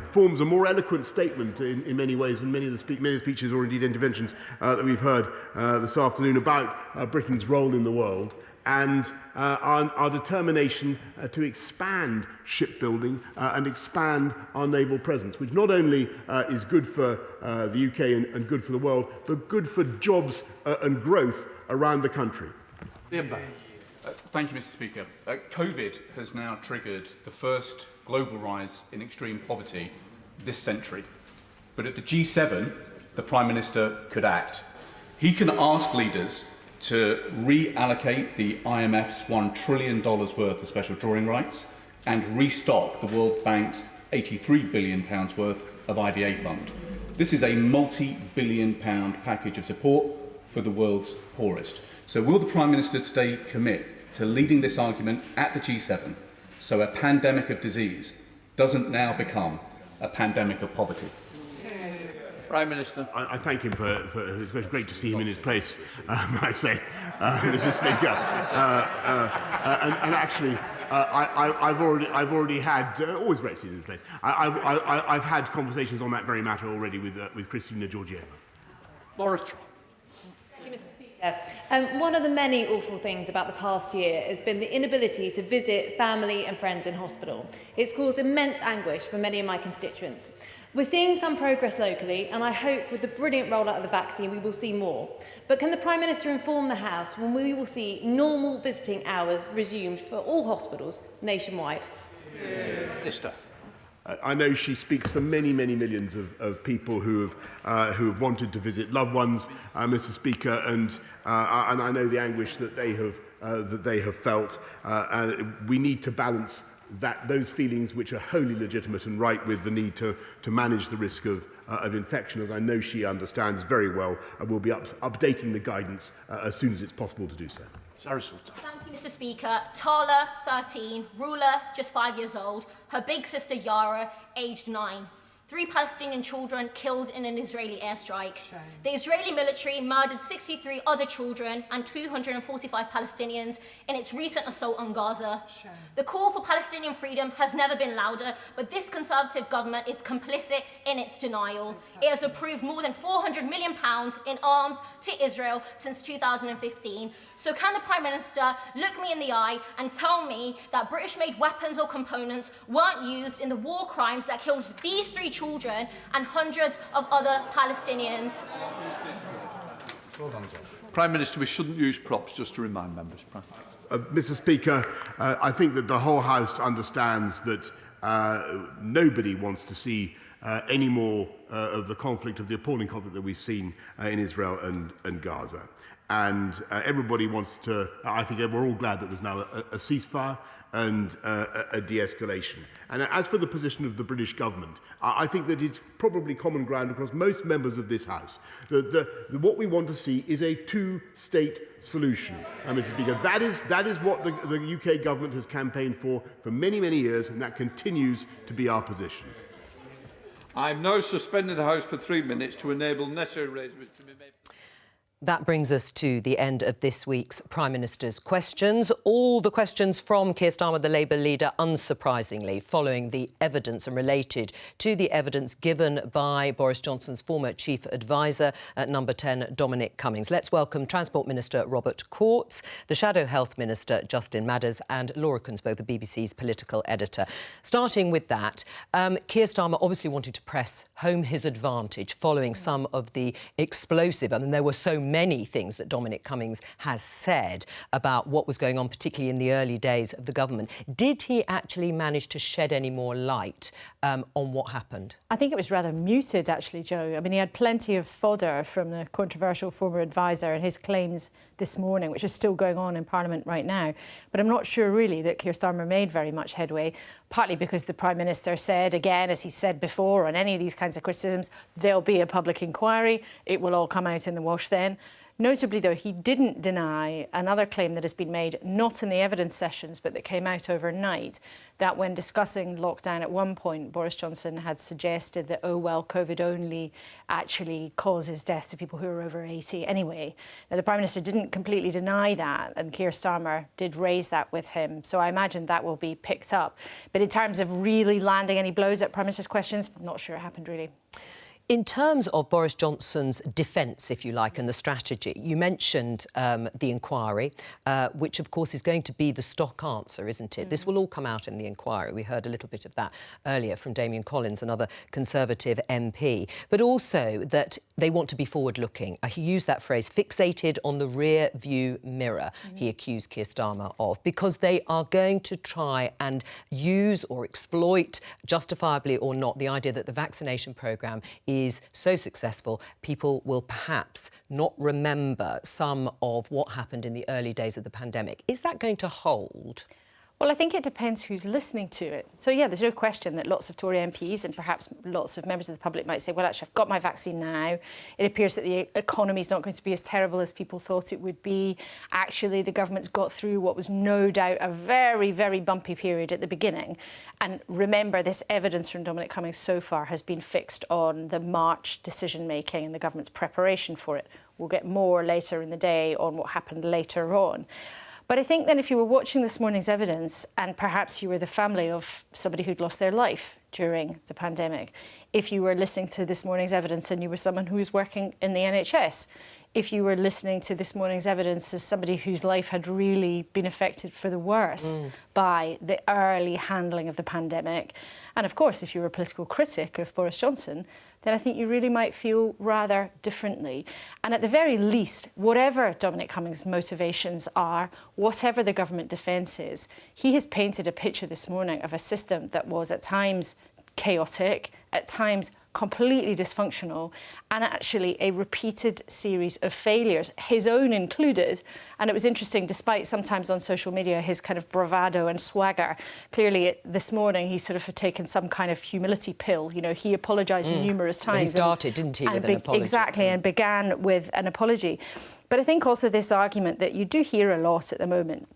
forms a more eloquent statement in many ways than many of the speeches or indeed interventions that we've heard this afternoon about Britain's role in the world and our determination to expand shipbuilding and expand our naval presence, which not only is good for the UK and good for the world, but good for jobs and growth around the country. Thank you, Mr Speaker. COVID has now triggered the first global rise in extreme poverty this century. But at the G7, the Prime Minister could act. He can ask leaders to reallocate the IMF's $1 trillion worth of special drawing rights and restock the World Bank's £83 billion worth of IDA fund. This is a multi-billion-pound package of support for the world's poorest. So will the Prime Minister today commit to leading this argument at the G7 so a pandemic of disease doesn't now become a pandemic of poverty? Prime Minister. I thank him for it's great to see him in his place, I say, Mr. Speaker. And actually, I've already had always great to see him in his place. I've had conversations on that very matter already with Kristalina Georgieva. Boris. One of the many awful things about the past year has been the inability to visit family and friends in hospital. It's caused immense anguish for many of my constituents. We're seeing some progress locally, and I hope with the brilliant rollout of the vaccine we will see more. But can the Prime Minister inform the House when we will see normal visiting hours resumed for all hospitals nationwide? Minister. I know she speaks for many, many millions of people who have wanted to visit loved ones, Mr. Speaker, and I know the anguish that they have felt. And we need to balance those feelings, which are wholly legitimate and right, with the need to manage the risk of infection, as I know she understands very well, and will be updating the guidance as soon as it's possible to do so. Thank you, Mr. Speaker. Tala, 13, Rula, just 5 years old, her big sister Yara, aged 9. 3 Palestinian children killed in an Israeli airstrike. Shame. The Israeli military murdered 63 other children and 245 Palestinians in its recent assault on Gaza. Shame. The call for Palestinian freedom has never been louder, but this Conservative government is complicit in its denial. Exactly. It has approved more than £400 million in arms to Israel since 2015. So can the Prime Minister look me in the eye and tell me that British-made weapons or components weren't used in the war crimes that killed these 3 children and hundreds of other Palestinians? Prime Minister, we shouldn't use props, just to remind members. Mr. Speaker, I think that the whole House understands that nobody wants to see any more of the conflict, of the appalling conflict that we've seen in Israel and Gaza. And everybody wants to, I think we're all glad that there's now a ceasefire and a de-escalation. And as for the position of the British government, I think that it's probably common ground across most members of this House. What we want to see is a two-state solution, Mr. Speaker. That is what the UK government has campaigned for many, many years, and that continues to be our position. I'm now suspending the House for 3 minutes to enable necessary arrangements to be made. That brings us to the end of this week's Prime Minister's questions. All the questions from Keir Starmer, the Labour leader, unsurprisingly, following the evidence and related to the evidence given by Boris Johnson's former chief advisor at Number 10, Dominic Cummings. Let's welcome Transport Minister Robert Courts, the Shadow Health Minister Justin Madders and Laura Kunsberg, the BBC's political editor. Starting with that, Keir Starmer obviously wanted to press home his advantage following some of the explosive, there were so many things that Dominic Cummings has said about what was going on, particularly in the early days of the government. Did he actually manage to shed any more light on what happened? I think it was rather muted, actually, Joe. I mean, he had plenty of fodder from the controversial former advisor and his claims this morning, which is still going on in Parliament right now. But I'm not sure, really, that Keir Starmer made very much headway, partly because the Prime Minister said, again, as he said before, on any of these kinds of criticisms, there'll be a public inquiry. It will all come out in the wash then. Notably, though, he didn't deny another claim that has been made, not in the evidence sessions, but that came out overnight, that when discussing lockdown at one point, Boris Johnson had suggested that, oh, well, COVID only actually causes death to people who are over 80 anyway. Now, the Prime Minister didn't completely deny that, and Keir Starmer did raise that with him. So I imagine that will be picked up. But in terms of really landing any blows at Prime Minister's questions, I'm not sure it happened, really. In terms of Boris Johnson's defence, if you like, and the strategy, you mentioned the inquiry, which, of course, is going to be the stock answer, isn't it? This will all come out in the inquiry. We heard a little bit of that earlier from Damien Collins, another Conservative MP. But also that they want to be forward-looking. He used that phrase, fixated on the rear-view mirror, he accused Keir Starmer of, because they are going to try and use or exploit, justifiably or not, the idea that the vaccination programme is so successful, people will perhaps not remember some of what happened in the early days of the pandemic. Is that going to hold? Well, I think it depends who's listening to it. So, yeah, there's no question that lots of Tory MPs and perhaps lots of members of the public might say, well, actually, I've got my vaccine now. It appears that the economy is not going to be as terrible as people thought it would be. Actually, the government's got through what was no doubt a very, very bumpy period at the beginning. And remember, this evidence from Dominic Cummings so far has been fixed on the March decision-making and the government's preparation for it. We'll get more later in the day on what happened later on. But I think then if you were watching this morning's evidence and perhaps you were the family of somebody who'd lost their life during the pandemic, if you were listening to this morning's evidence and you were someone who was working in the NHS, if you were listening to this morning's evidence as somebody whose life had really been affected for the worse by the early handling of the pandemic, and of course if you were a political critic of Boris Johnson, then I think you really might feel rather differently. And at the very least, whatever Dominic Cummings' motivations are, whatever the government defence is, he has painted a picture this morning of a system that was at times chaotic, at times completely dysfunctional, and actually a repeated series of failures, his own included. And it was interesting, despite sometimes on social media his kind of bravado and swagger, clearly this morning he sort of had taken some kind of humility pill. You know, he apologised numerous times. Well, he started, didn't he, with an apology? Exactly, and began with an apology. But I think also this argument that you do hear a lot at the moment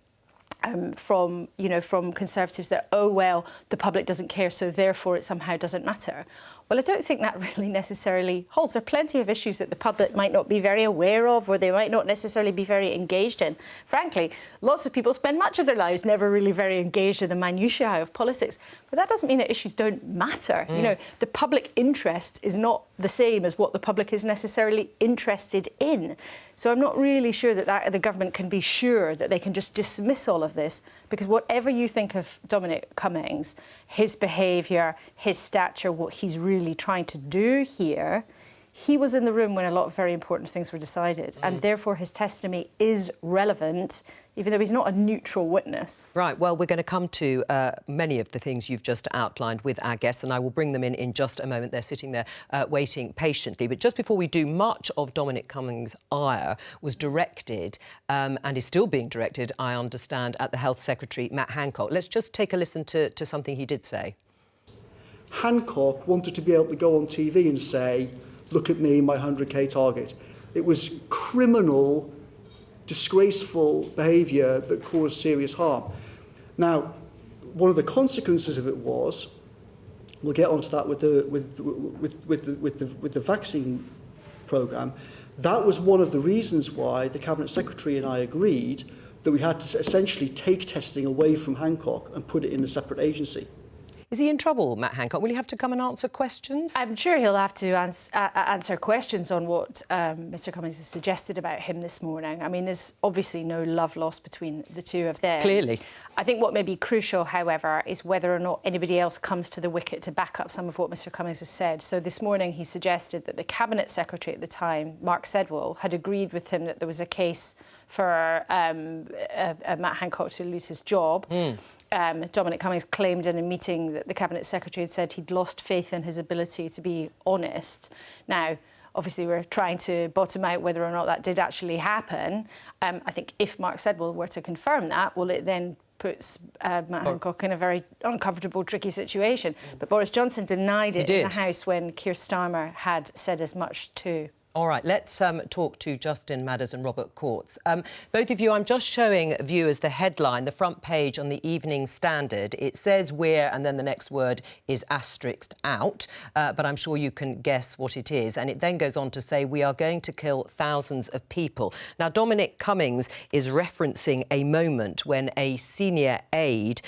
from Conservatives that, oh, well, the public doesn't care, so therefore it somehow doesn't matter. Well, I don't think that really necessarily holds. There are plenty of issues that the public might not be very aware of or they might not necessarily be very engaged in. Frankly, lots of people spend much of their lives never really very engaged in the minutiae of politics. But that doesn't mean that issues don't matter. You know, the public interest is not the same as what the public is necessarily interested in. So I'm not really sure that the government can be sure that they can just dismiss all of this, because whatever you think of Dominic Cummings, his behaviour, his stature, what he's really trying to do here, he was in the room when a lot of very important things were decided, and therefore his testimony is relevant, even though he's not a neutral witness. Right, well, we're going to come to many of the things you've just outlined with our guests, and I will bring them in just a moment. They're sitting there waiting patiently. But just before we do, much of Dominic Cummings' ire was directed, and is still being directed, I understand, at the Health Secretary, Matt Hancock. Let's just take a listen to something he did say. Hancock wanted to be able to go on TV and say, look at me, my 100k target. It was criminal, disgraceful behaviour that caused serious harm. Now, one of the consequences of it was, we'll get onto that with the vaccine programme. That was one of the reasons why the Cabinet Secretary and I agreed that we had to essentially take testing away from Hancock and put it in a separate agency. Is he in trouble, Matt Hancock? Will he have to come and answer questions? I'm sure he'll have to answer questions on what Mr Cummings has suggested about him this morning. I mean, there's obviously no love lost between the two of them. Clearly. I think what may be crucial, however, is whether or not anybody else comes to the wicket to back up some of what Mr Cummings has said. So this morning he suggested that the Cabinet Secretary at the time, Mark Sedwill, had agreed with him that there was a case for Matt Hancock to lose his job. Dominic Cummings claimed in a meeting that the Cabinet Secretary had said he'd lost faith in his ability to be honest. Now, obviously, we're trying to bottom out whether or not that did actually happen. I think if Mark Sedwill were to confirm that, well, it then puts Matt Hancock in a very uncomfortable, tricky situation. But Boris Johnson denied it in the House when Keir Starmer had said as much too. All right, let's talk to Justin Madders and Robert Courts. Both of you, I'm just showing viewers the headline, the front page on the Evening Standard. It says we're, and then the next word is asterisked out, but I'm sure you can guess what it is. And it then goes on to say we are going to kill thousands of people. Now, Dominic Cummings is referencing a moment when a senior aide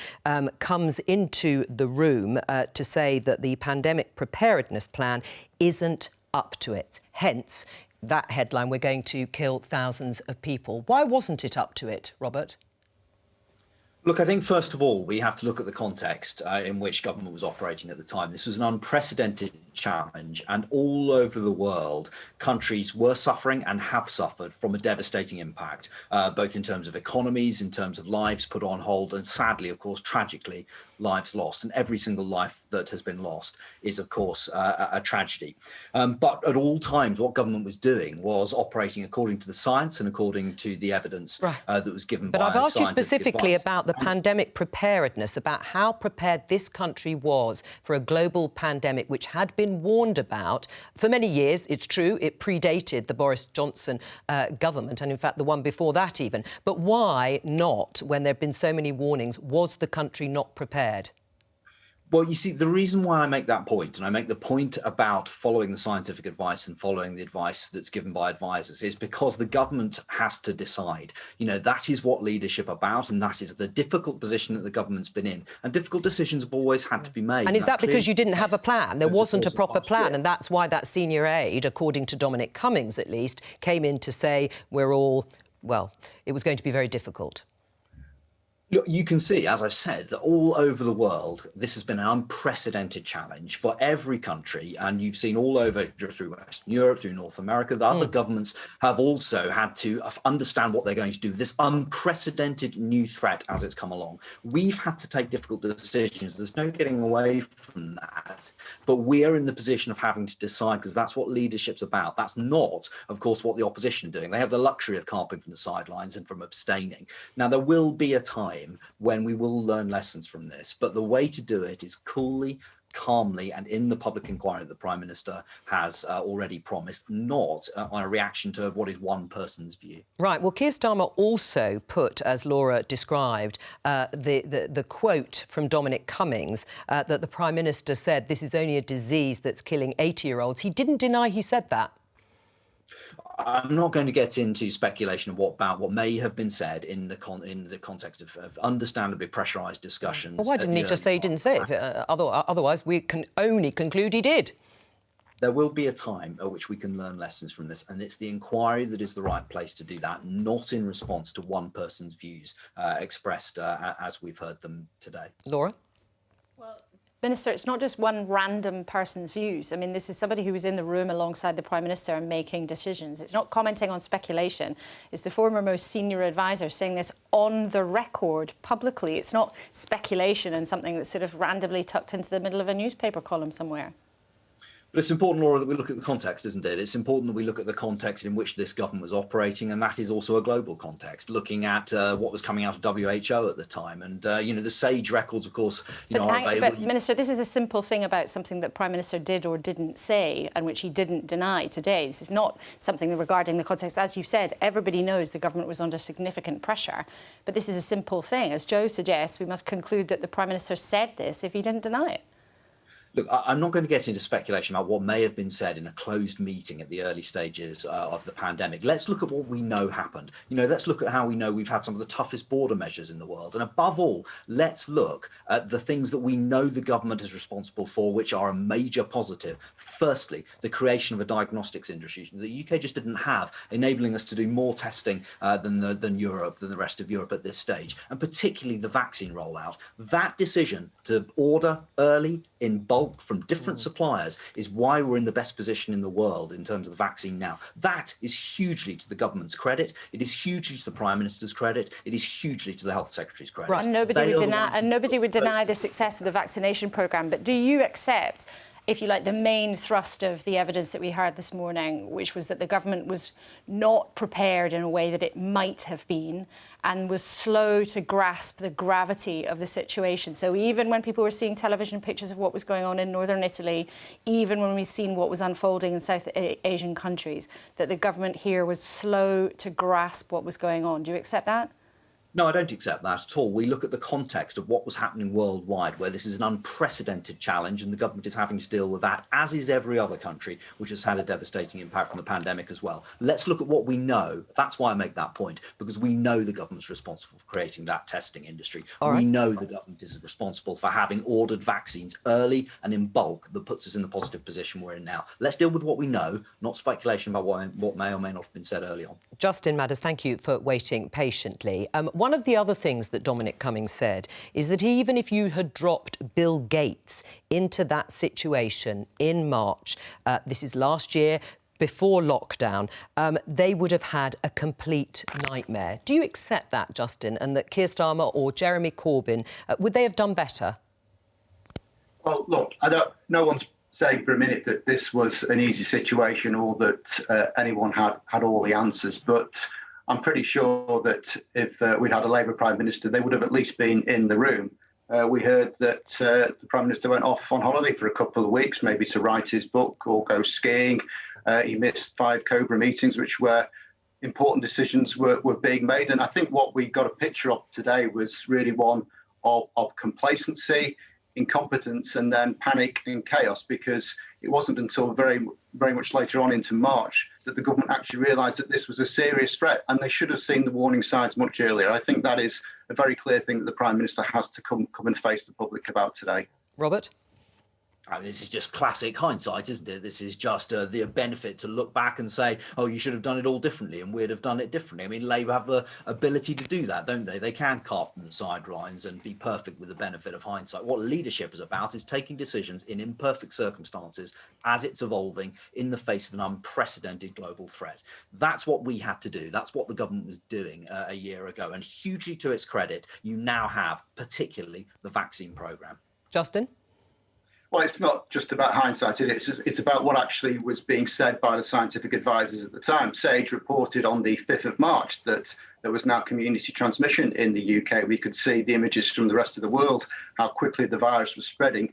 comes into the room to say that the pandemic preparedness plan isn't up to it. Hence, that headline, we're going to kill thousands of people. Why wasn't it up to it, Robert? Look, I think, first of all, we have to look at the context in which government was operating at the time. This was an unprecedented challenge, and all over the world, countries were suffering and have suffered from a devastating impact, both in terms of economies, in terms of lives put on hold, and sadly, of course, tragically, lives lost. And every single life that has been lost is, of course, a tragedy. But at all times, what government was doing was operating according to the science and according to the evidence that was given by But I've asked you specifically advice. about the pandemic preparedness, about how prepared this country was for a global pandemic, which had been warned about for many years. It's true, it predated the Boris Johnson government, and in fact the one before that even. But why not, when there have been so many warnings, was the country not prepared? Well, you see, the reason why I make that point, and I make the point about following the scientific advice and following the advice that's given by advisors, is because the government has to decide. You know, that is what leadership about, and that is the difficult position that the government's been in. And difficult decisions have always had to be made. And is that because you didn't have a plan? There wasn't a proper plan, year. and that's why that senior aide, according to Dominic Cummings at least, came in to say we're all, well, it was going to be very difficult. Look, you can see, as I've said, that all over the world, this has been an unprecedented challenge for every country. And you've seen all over through Western Europe, through North America, that other governments have also had to understand what they're going to do. This unprecedented new threat as it's come along. We've had to take difficult decisions. There's no getting away from that. But we are in the position of having to decide, because that's what leadership's about. That's not, of course, what the opposition are doing. They have the luxury of carping from the sidelines and from abstaining. Now, there will be a time when we will learn lessons from this, but the way to do it is coolly, calmly, and in the public inquiry that the Prime Minister has already promised, not on a reaction to what is one person's view. Right. Well, Keir Starmer also put, as Laura described, the quote from Dominic Cummings that the Prime Minister said this is only a disease that's killing 80-year-olds. He didn't deny he said that. I'm not going to get into speculation of what may have been said in the context of understandably pressurised discussions. Well, why didn't he just say he didn't say it? Otherwise, we can only conclude he did. There will be a time at which we can learn lessons from this, and it's the inquiry that is the right place to do that, not in response to one person's views expressed as we've heard them today. Laura? Minister, it's not just one random person's views. I mean, this is somebody who was in the room alongside the Prime Minister and making decisions. It's not commenting on speculation. It's the former most senior advisor saying this on the record publicly. It's not speculation and something that's sort of randomly tucked into the middle of a newspaper column somewhere. But it's important, Laura, that we look at the context, isn't it? It's important that we look at the context in which this government was operating, and that is also a global context, looking at what was coming out of WHO at the time. And, you know, the SAGE records, of course, are available. But, Minister, this is a simple thing about something that Prime Minister did or didn't say and which he didn't deny today. This is not something regarding the context. As you've said, everybody knows the government was under significant pressure. But this is a simple thing. As Joe suggests, we must conclude that the Prime Minister said this if he didn't deny it. Look, I'm not going to get into speculation about what may have been said in a closed meeting at the early stages of the pandemic. Let's look at what we know happened. You know, let's look at how we know we've had some of the toughest border measures in the world. And above all, let's look at the things that we know the government is responsible for, which are a major positive. Firstly, the creation of a diagnostics industry that the UK just didn't have, enabling us to do more testing than the rest of Europe at this stage, and particularly the vaccine rollout. That decision to order early in bulk from different suppliers is why we're in the best position in the world in terms of the vaccine now. That is hugely to the government's credit. It is hugely to the Prime Minister's credit. It is hugely to the Health Secretary's credit. Right. Nobody would deny the success of the vaccination programme. But do you accept, if you like, the main thrust of the evidence that we heard this morning, which was that the government was not prepared in a way that it might have been and was slow to grasp the gravity of the situation? So even when people were seeing television pictures of what was going on in northern Italy, even when we've seen what was unfolding in South Asian countries, that the government here was slow to grasp what was going on. Do you accept that? No, I don't accept that at all. We look at the context of what was happening worldwide, where this is an unprecedented challenge and the government is having to deal with that, as is every other country, which has had a devastating impact from the pandemic as well. Let's look at what we know. That's why I make that point, because we know the government's responsible for creating that testing industry. We know the government is responsible for having ordered vaccines early and in bulk that puts us in the positive position we're in now. Let's deal with what we know, not speculation about what may or may not have been said early on. Justin Madders, thank you for waiting patiently. One of the other things that Dominic Cummings said is that even if you had dropped Bill Gates into that situation in March, this is last year, before lockdown, they would have had a complete nightmare. Do you accept that, Justin, and that Keir Starmer or Jeremy Corbyn, would they have done better? Well, look, no one's saying for a minute that this was an easy situation or that anyone had all the answers, but I'm pretty sure that if we'd had a Labour Prime Minister, they would have at least been in the room. We heard that the Prime Minister went off on holiday for a couple of weeks, maybe to write his book or go skiing. He missed 5 Cobra meetings, which were important decisions were being made. And I think what we got a picture of today was really one of complacency, incompetence, and then panic and chaos, because it wasn't until very much later on into March that the government actually realised that this was a serious threat, and they should have seen the warning signs much earlier. I think that is a very clear thing that the Prime Minister has to come and face the public about today. Robert? I mean, this is just classic hindsight, isn't it? This is just the benefit to look back and say, oh, you should have done it all differently and we'd have done it differently. I mean, Labour have the ability to do that, don't they? They can carve from the sidelines and be perfect with the benefit of hindsight. What leadership is about is taking decisions in imperfect circumstances as it's evolving in the face of an unprecedented global threat. That's what we had to do. That's what the government was doing a year ago. And hugely to its credit, you now have particularly the vaccine programme. Justin? Well, it's not just about hindsight, it's about what actually was being said by the scientific advisors at the time. SAGE reported on the 5th of March that there was now community transmission in the UK. We could see the images from the rest of the world, how quickly the virus was spreading.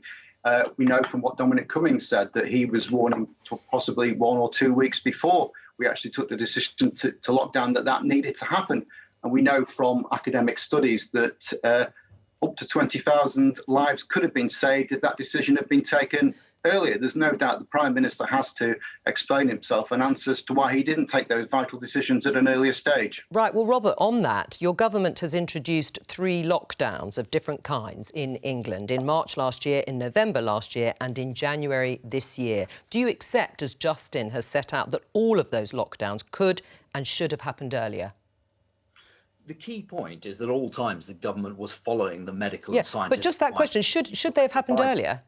We know from what Dominic Cummings said that he was warning to possibly 1 or 2 weeks before we actually took the decision to lock down that needed to happen. And we know from academic studies that up to 20,000 lives could have been saved if that decision had been taken earlier. There's no doubt the Prime Minister has to explain himself and answer as to why he didn't take those vital decisions at an earlier stage. Right, well, Robert, on that, your government has introduced 3 lockdowns of different kinds in England, in March last year, in November last year and in January this year. Do you accept, as Justin has set out, that all of those lockdowns could and should have happened earlier? The key point is that at all times the government was following the medical and scientific... But just that question, should they have happened earlier?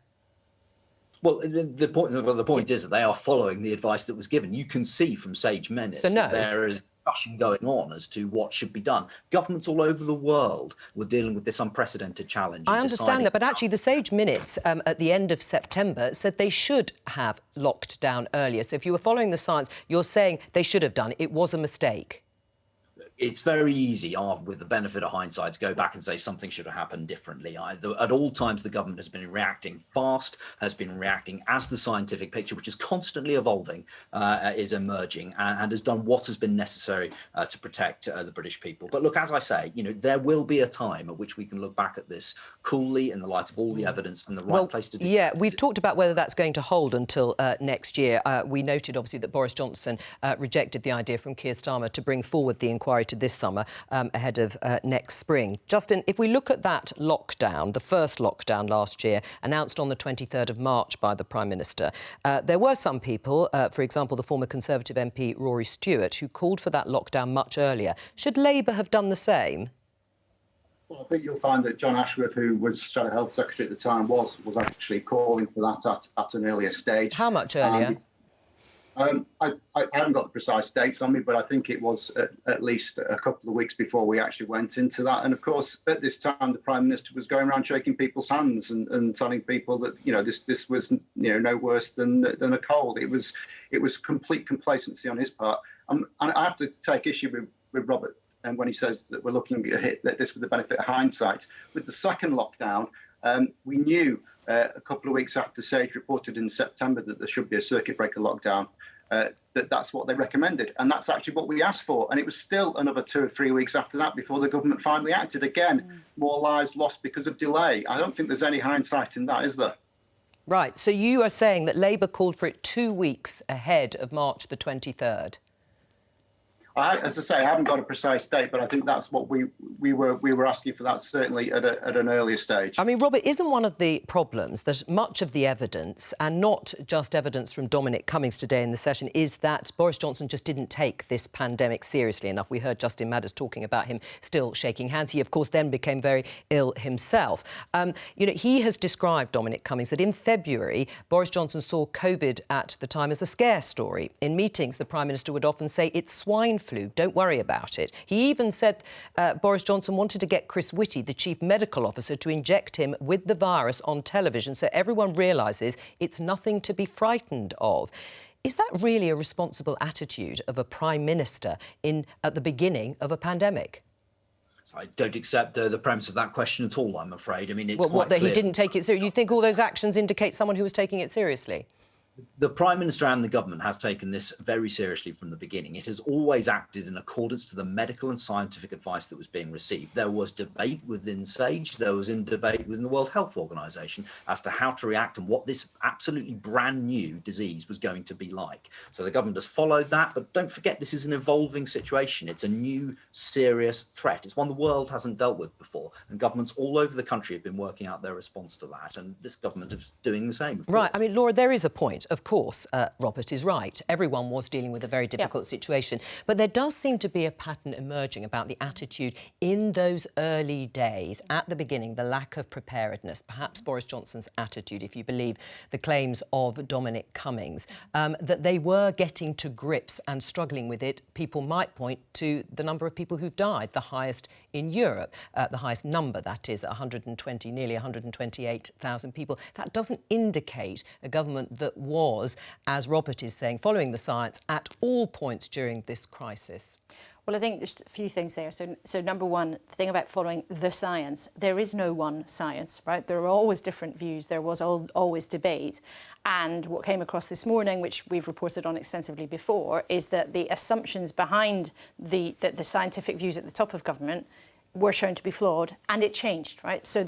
Well, the point is that they are following the advice that was given. You can see from Sage Minutes that there is discussion going on as to what should be done. Governments all over the world were dealing with this unprecedented challenge. I understand that, but actually the Sage Minutes at the end of September said they should have locked down earlier. So if you were following the science, you're saying they should have done. It was a mistake. It's very easy, with the benefit of hindsight, to go back and say something should have happened differently. At all times, the government has been reacting fast, has been reacting as the scientific picture, which is constantly evolving, is emerging, and has done what has been necessary to protect the British people. But look, as I say, there will be a time at which we can look back at this coolly in the light of all the evidence and the right place to do it. Yeah, we've talked about whether that's going to hold until next year. We noted, obviously, that Boris Johnson rejected the idea from Keir Starmer to bring forward the inquiry to this summer ahead of next spring. Justin, if we look at that lockdown, the first lockdown last year, announced on the 23rd of March by the Prime Minister, there were some people, for example, the former Conservative MP Rory Stewart, who called for that lockdown much earlier. Should Labour have done the same? Well, I think you'll find that John Ashworth, who was Shadow Health Secretary at the time, was actually calling for that at an earlier stage. How much earlier? I haven't got the precise dates on me, but I think it was at least a couple of weeks before we actually went into that. And of course, at this time, the Prime Minister was going around shaking people's hands and telling people that this was no worse than a cold. It was complete complacency on his part. And I have to take issue with Robert and when he says that we're looking at this with the benefit of hindsight. With the second lockdown, we knew a couple of weeks after Sage reported in September that there should be a circuit breaker lockdown, that's what they recommended. And that's actually what we asked for. And it was still another 2 or 3 weeks after that before the government finally acted. Again, more lives lost because of delay. I don't think there's any hindsight in that, is there? Right. So you are saying that Labour called for it 2 weeks ahead of March the 23rd? As I say, I haven't got a precise date, but I think that's what we were asking for, that certainly at an earlier stage. I mean, Robert, isn't one of the problems that much of the evidence, and not just evidence from Dominic Cummings today in the session, is that Boris Johnson just didn't take this pandemic seriously enough? We heard Justin Madders talking about him still shaking hands. He, of course, then became very ill himself. He has described, Dominic Cummings, that in February, Boris Johnson saw COVID at the time as a scare story. In meetings, the Prime Minister would often say it's swine flu. Don't worry about it. He even said Boris Johnson wanted to get Chris Whitty, the chief medical officer, to inject him with the virus on television so everyone realises it's nothing to be frightened of. Is that really a responsible attitude of a Prime Minister at the beginning of a pandemic? I don't accept the premise of that question at all, I'm afraid. I mean, it's What, that clear. he didn't take it seriously? You think all those actions indicate someone who was taking it seriously? The Prime Minister and the government has taken this very seriously from the beginning. It has always acted in accordance to the medical and scientific advice that was being received. There was debate within SAGE, there was debate within the World Health Organization as to how to react and what this absolutely brand new disease was going to be like. So the government has followed that, but don't forget this is an evolving situation. It's a new serious threat. It's one the world hasn't dealt with before, and governments all over the country have been working out their response to that, and this government is doing the same. Right, I mean, Laura, there is a point. Of course, Robert is right. Everyone was dealing with a very difficult situation. But there does seem to be a pattern emerging about the attitude in those early days. At the beginning, the lack of preparedness, perhaps Boris Johnson's attitude, if you believe the claims of Dominic Cummings, that they were getting to grips and struggling with it. People might point to the number of people who've died, the highest in Europe, the highest number, that is, 120, nearly 128,000 people. That doesn't indicate a government that was, as Robert is saying, following the science at all points during this crisis. Well, I think there's a few things there. So number one, the thing about following the science, there is no one science, right? There are always different views. There was always debate. And what came across this morning, which we've reported on extensively before, is that the assumptions behind the scientific views at the top of government were shown to be flawed, and it changed, right? So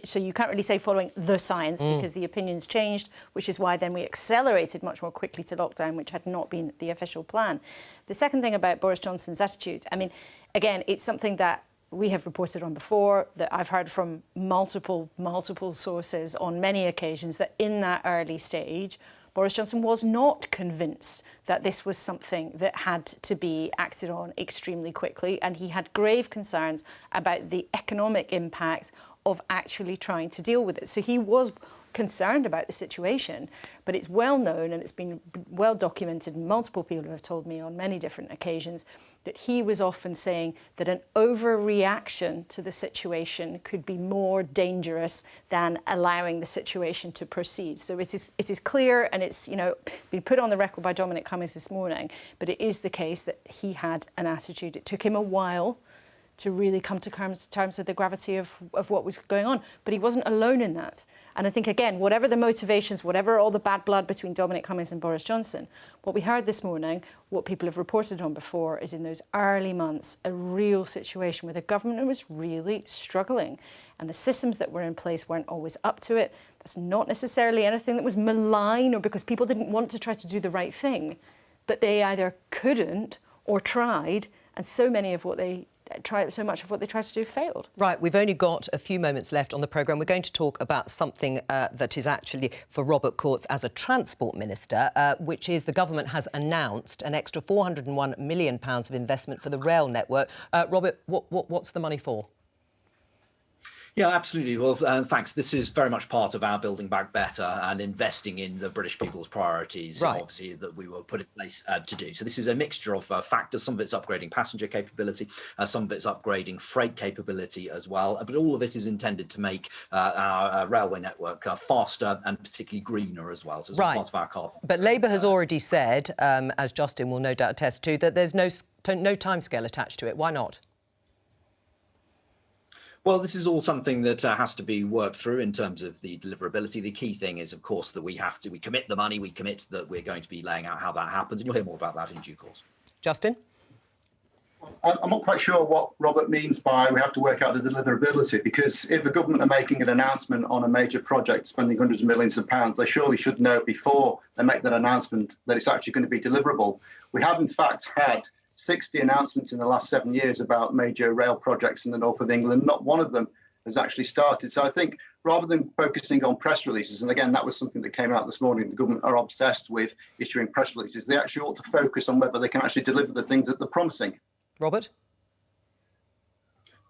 so you can't really say following the science because the opinions changed, which is why then we accelerated much more quickly to lockdown, which had not been the official plan. The second thing about Boris Johnson's attitude, I mean, again, it's something that we have reported on before, that I've heard from multiple sources on many occasions, that in that early stage, Boris Johnson was not convinced that this was something that had to be acted on extremely quickly, and he had grave concerns about the economic impact of actually trying to deal with it. So he was concerned about the situation, but it's well known and it's been well documented, and multiple people have told me on many different occasions that he was often saying that an overreaction to the situation could be more dangerous than allowing the situation to proceed. So it is clear, and it's been put on the record by Dominic Cummings this morning, but it is the case that he had an attitude. It took him a while to really come to terms with the gravity of what was going on. But he wasn't alone in that. And I think, again, whatever the motivations, whatever all the bad blood between Dominic Cummings and Boris Johnson, what we heard this morning, what people have reported on before, is in those early months, a real situation where the government was really struggling. And the systems that were in place weren't always up to it. That's not necessarily anything that was malign or because people didn't want to try to do the right thing, but they either couldn't or tried, and so much of what they tried to do failed. Right, we've only got a few moments left on the programme. We're going to talk about something that is actually for Robert Courts as a Transport Minister, which is the government has announced an extra £401 million of investment for the rail network. Robert, what's the money for? Yeah, absolutely. Well, thanks. This is very much part of our Building Back Better and investing in the British people's priorities, right, obviously, that we were put in place to do. So this is a mixture of factors. Some of it's upgrading passenger capability, some of it's upgrading freight capability as well. But all of it is intended to make our railway network faster and particularly greener as well. So it's right, part of our carbon. But Labour has already said, as Justin will no doubt attest to, that there's no timescale attached to it. Why not? Well, this is all something that has to be worked through in terms of the deliverability. The key thing is, of course, that we commit the money, we commit that we're going to be laying out how that happens, and you'll hear more about that in due course. Justin? I'm not quite sure what Robert means by we have to work out the deliverability, because if the government are making an announcement on a major project spending hundreds of millions of pounds, they surely should know before they make that announcement that it's actually going to be deliverable. We have, in fact, had 60 announcements in the last 7 years about major rail projects in the north of England. Not one of them has actually started. So I think rather than focusing on press releases, and again, that was something that came out this morning, the government are obsessed with issuing press releases. They actually ought to focus on whether they can actually deliver the things that they're promising. Robert?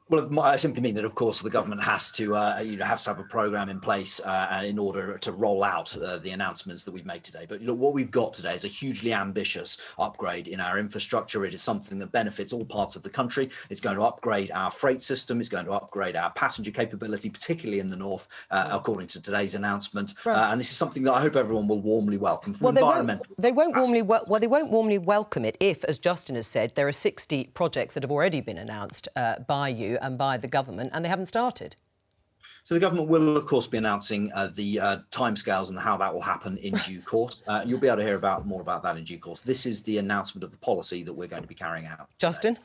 Well, I simply mean that, of course, the government has to have a programme in place in order to roll out the announcements that we've made today. But look, what we've got today is a hugely ambitious upgrade in our infrastructure. It is something that benefits all parts of the country. It's going to upgrade our freight system. It's going to upgrade our passenger capability, particularly in the north, according to today's announcement. And this is something that I hope everyone will warmly welcome. They won't warmly welcome it if, as Justin has said, there are 60 projects that have already been announced by you and by the government, and they haven't started. So the government will, of course, be announcing the timescales and how that will happen in due course. You'll be able to hear more about that in due course. This is the announcement of the policy that we're going to be carrying out. Justin?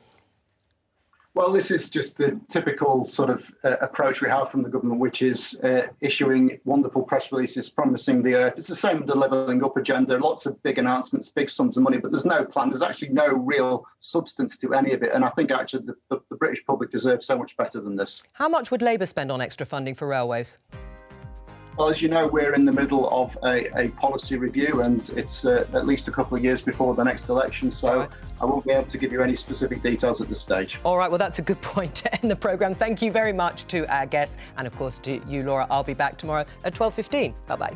Well, this is just the typical sort of approach we have from the government, which is issuing wonderful press releases promising the earth. It's the same with the Levelling Up agenda, lots of big announcements, big sums of money, but there's no plan. There's actually no real substance to any of it. And I think actually the British public deserves so much better than this. How much would Labour spend on extra funding for railways? Well, as you know, we're in the middle of a policy review, and it's at least a couple of years before the next election, so I won't be able to give you any specific details at this stage. All right, well, that's a good point to end the programme. Thank you very much to our guests and, of course, to you, Laura. I'll be back tomorrow at 12:15. Bye-bye.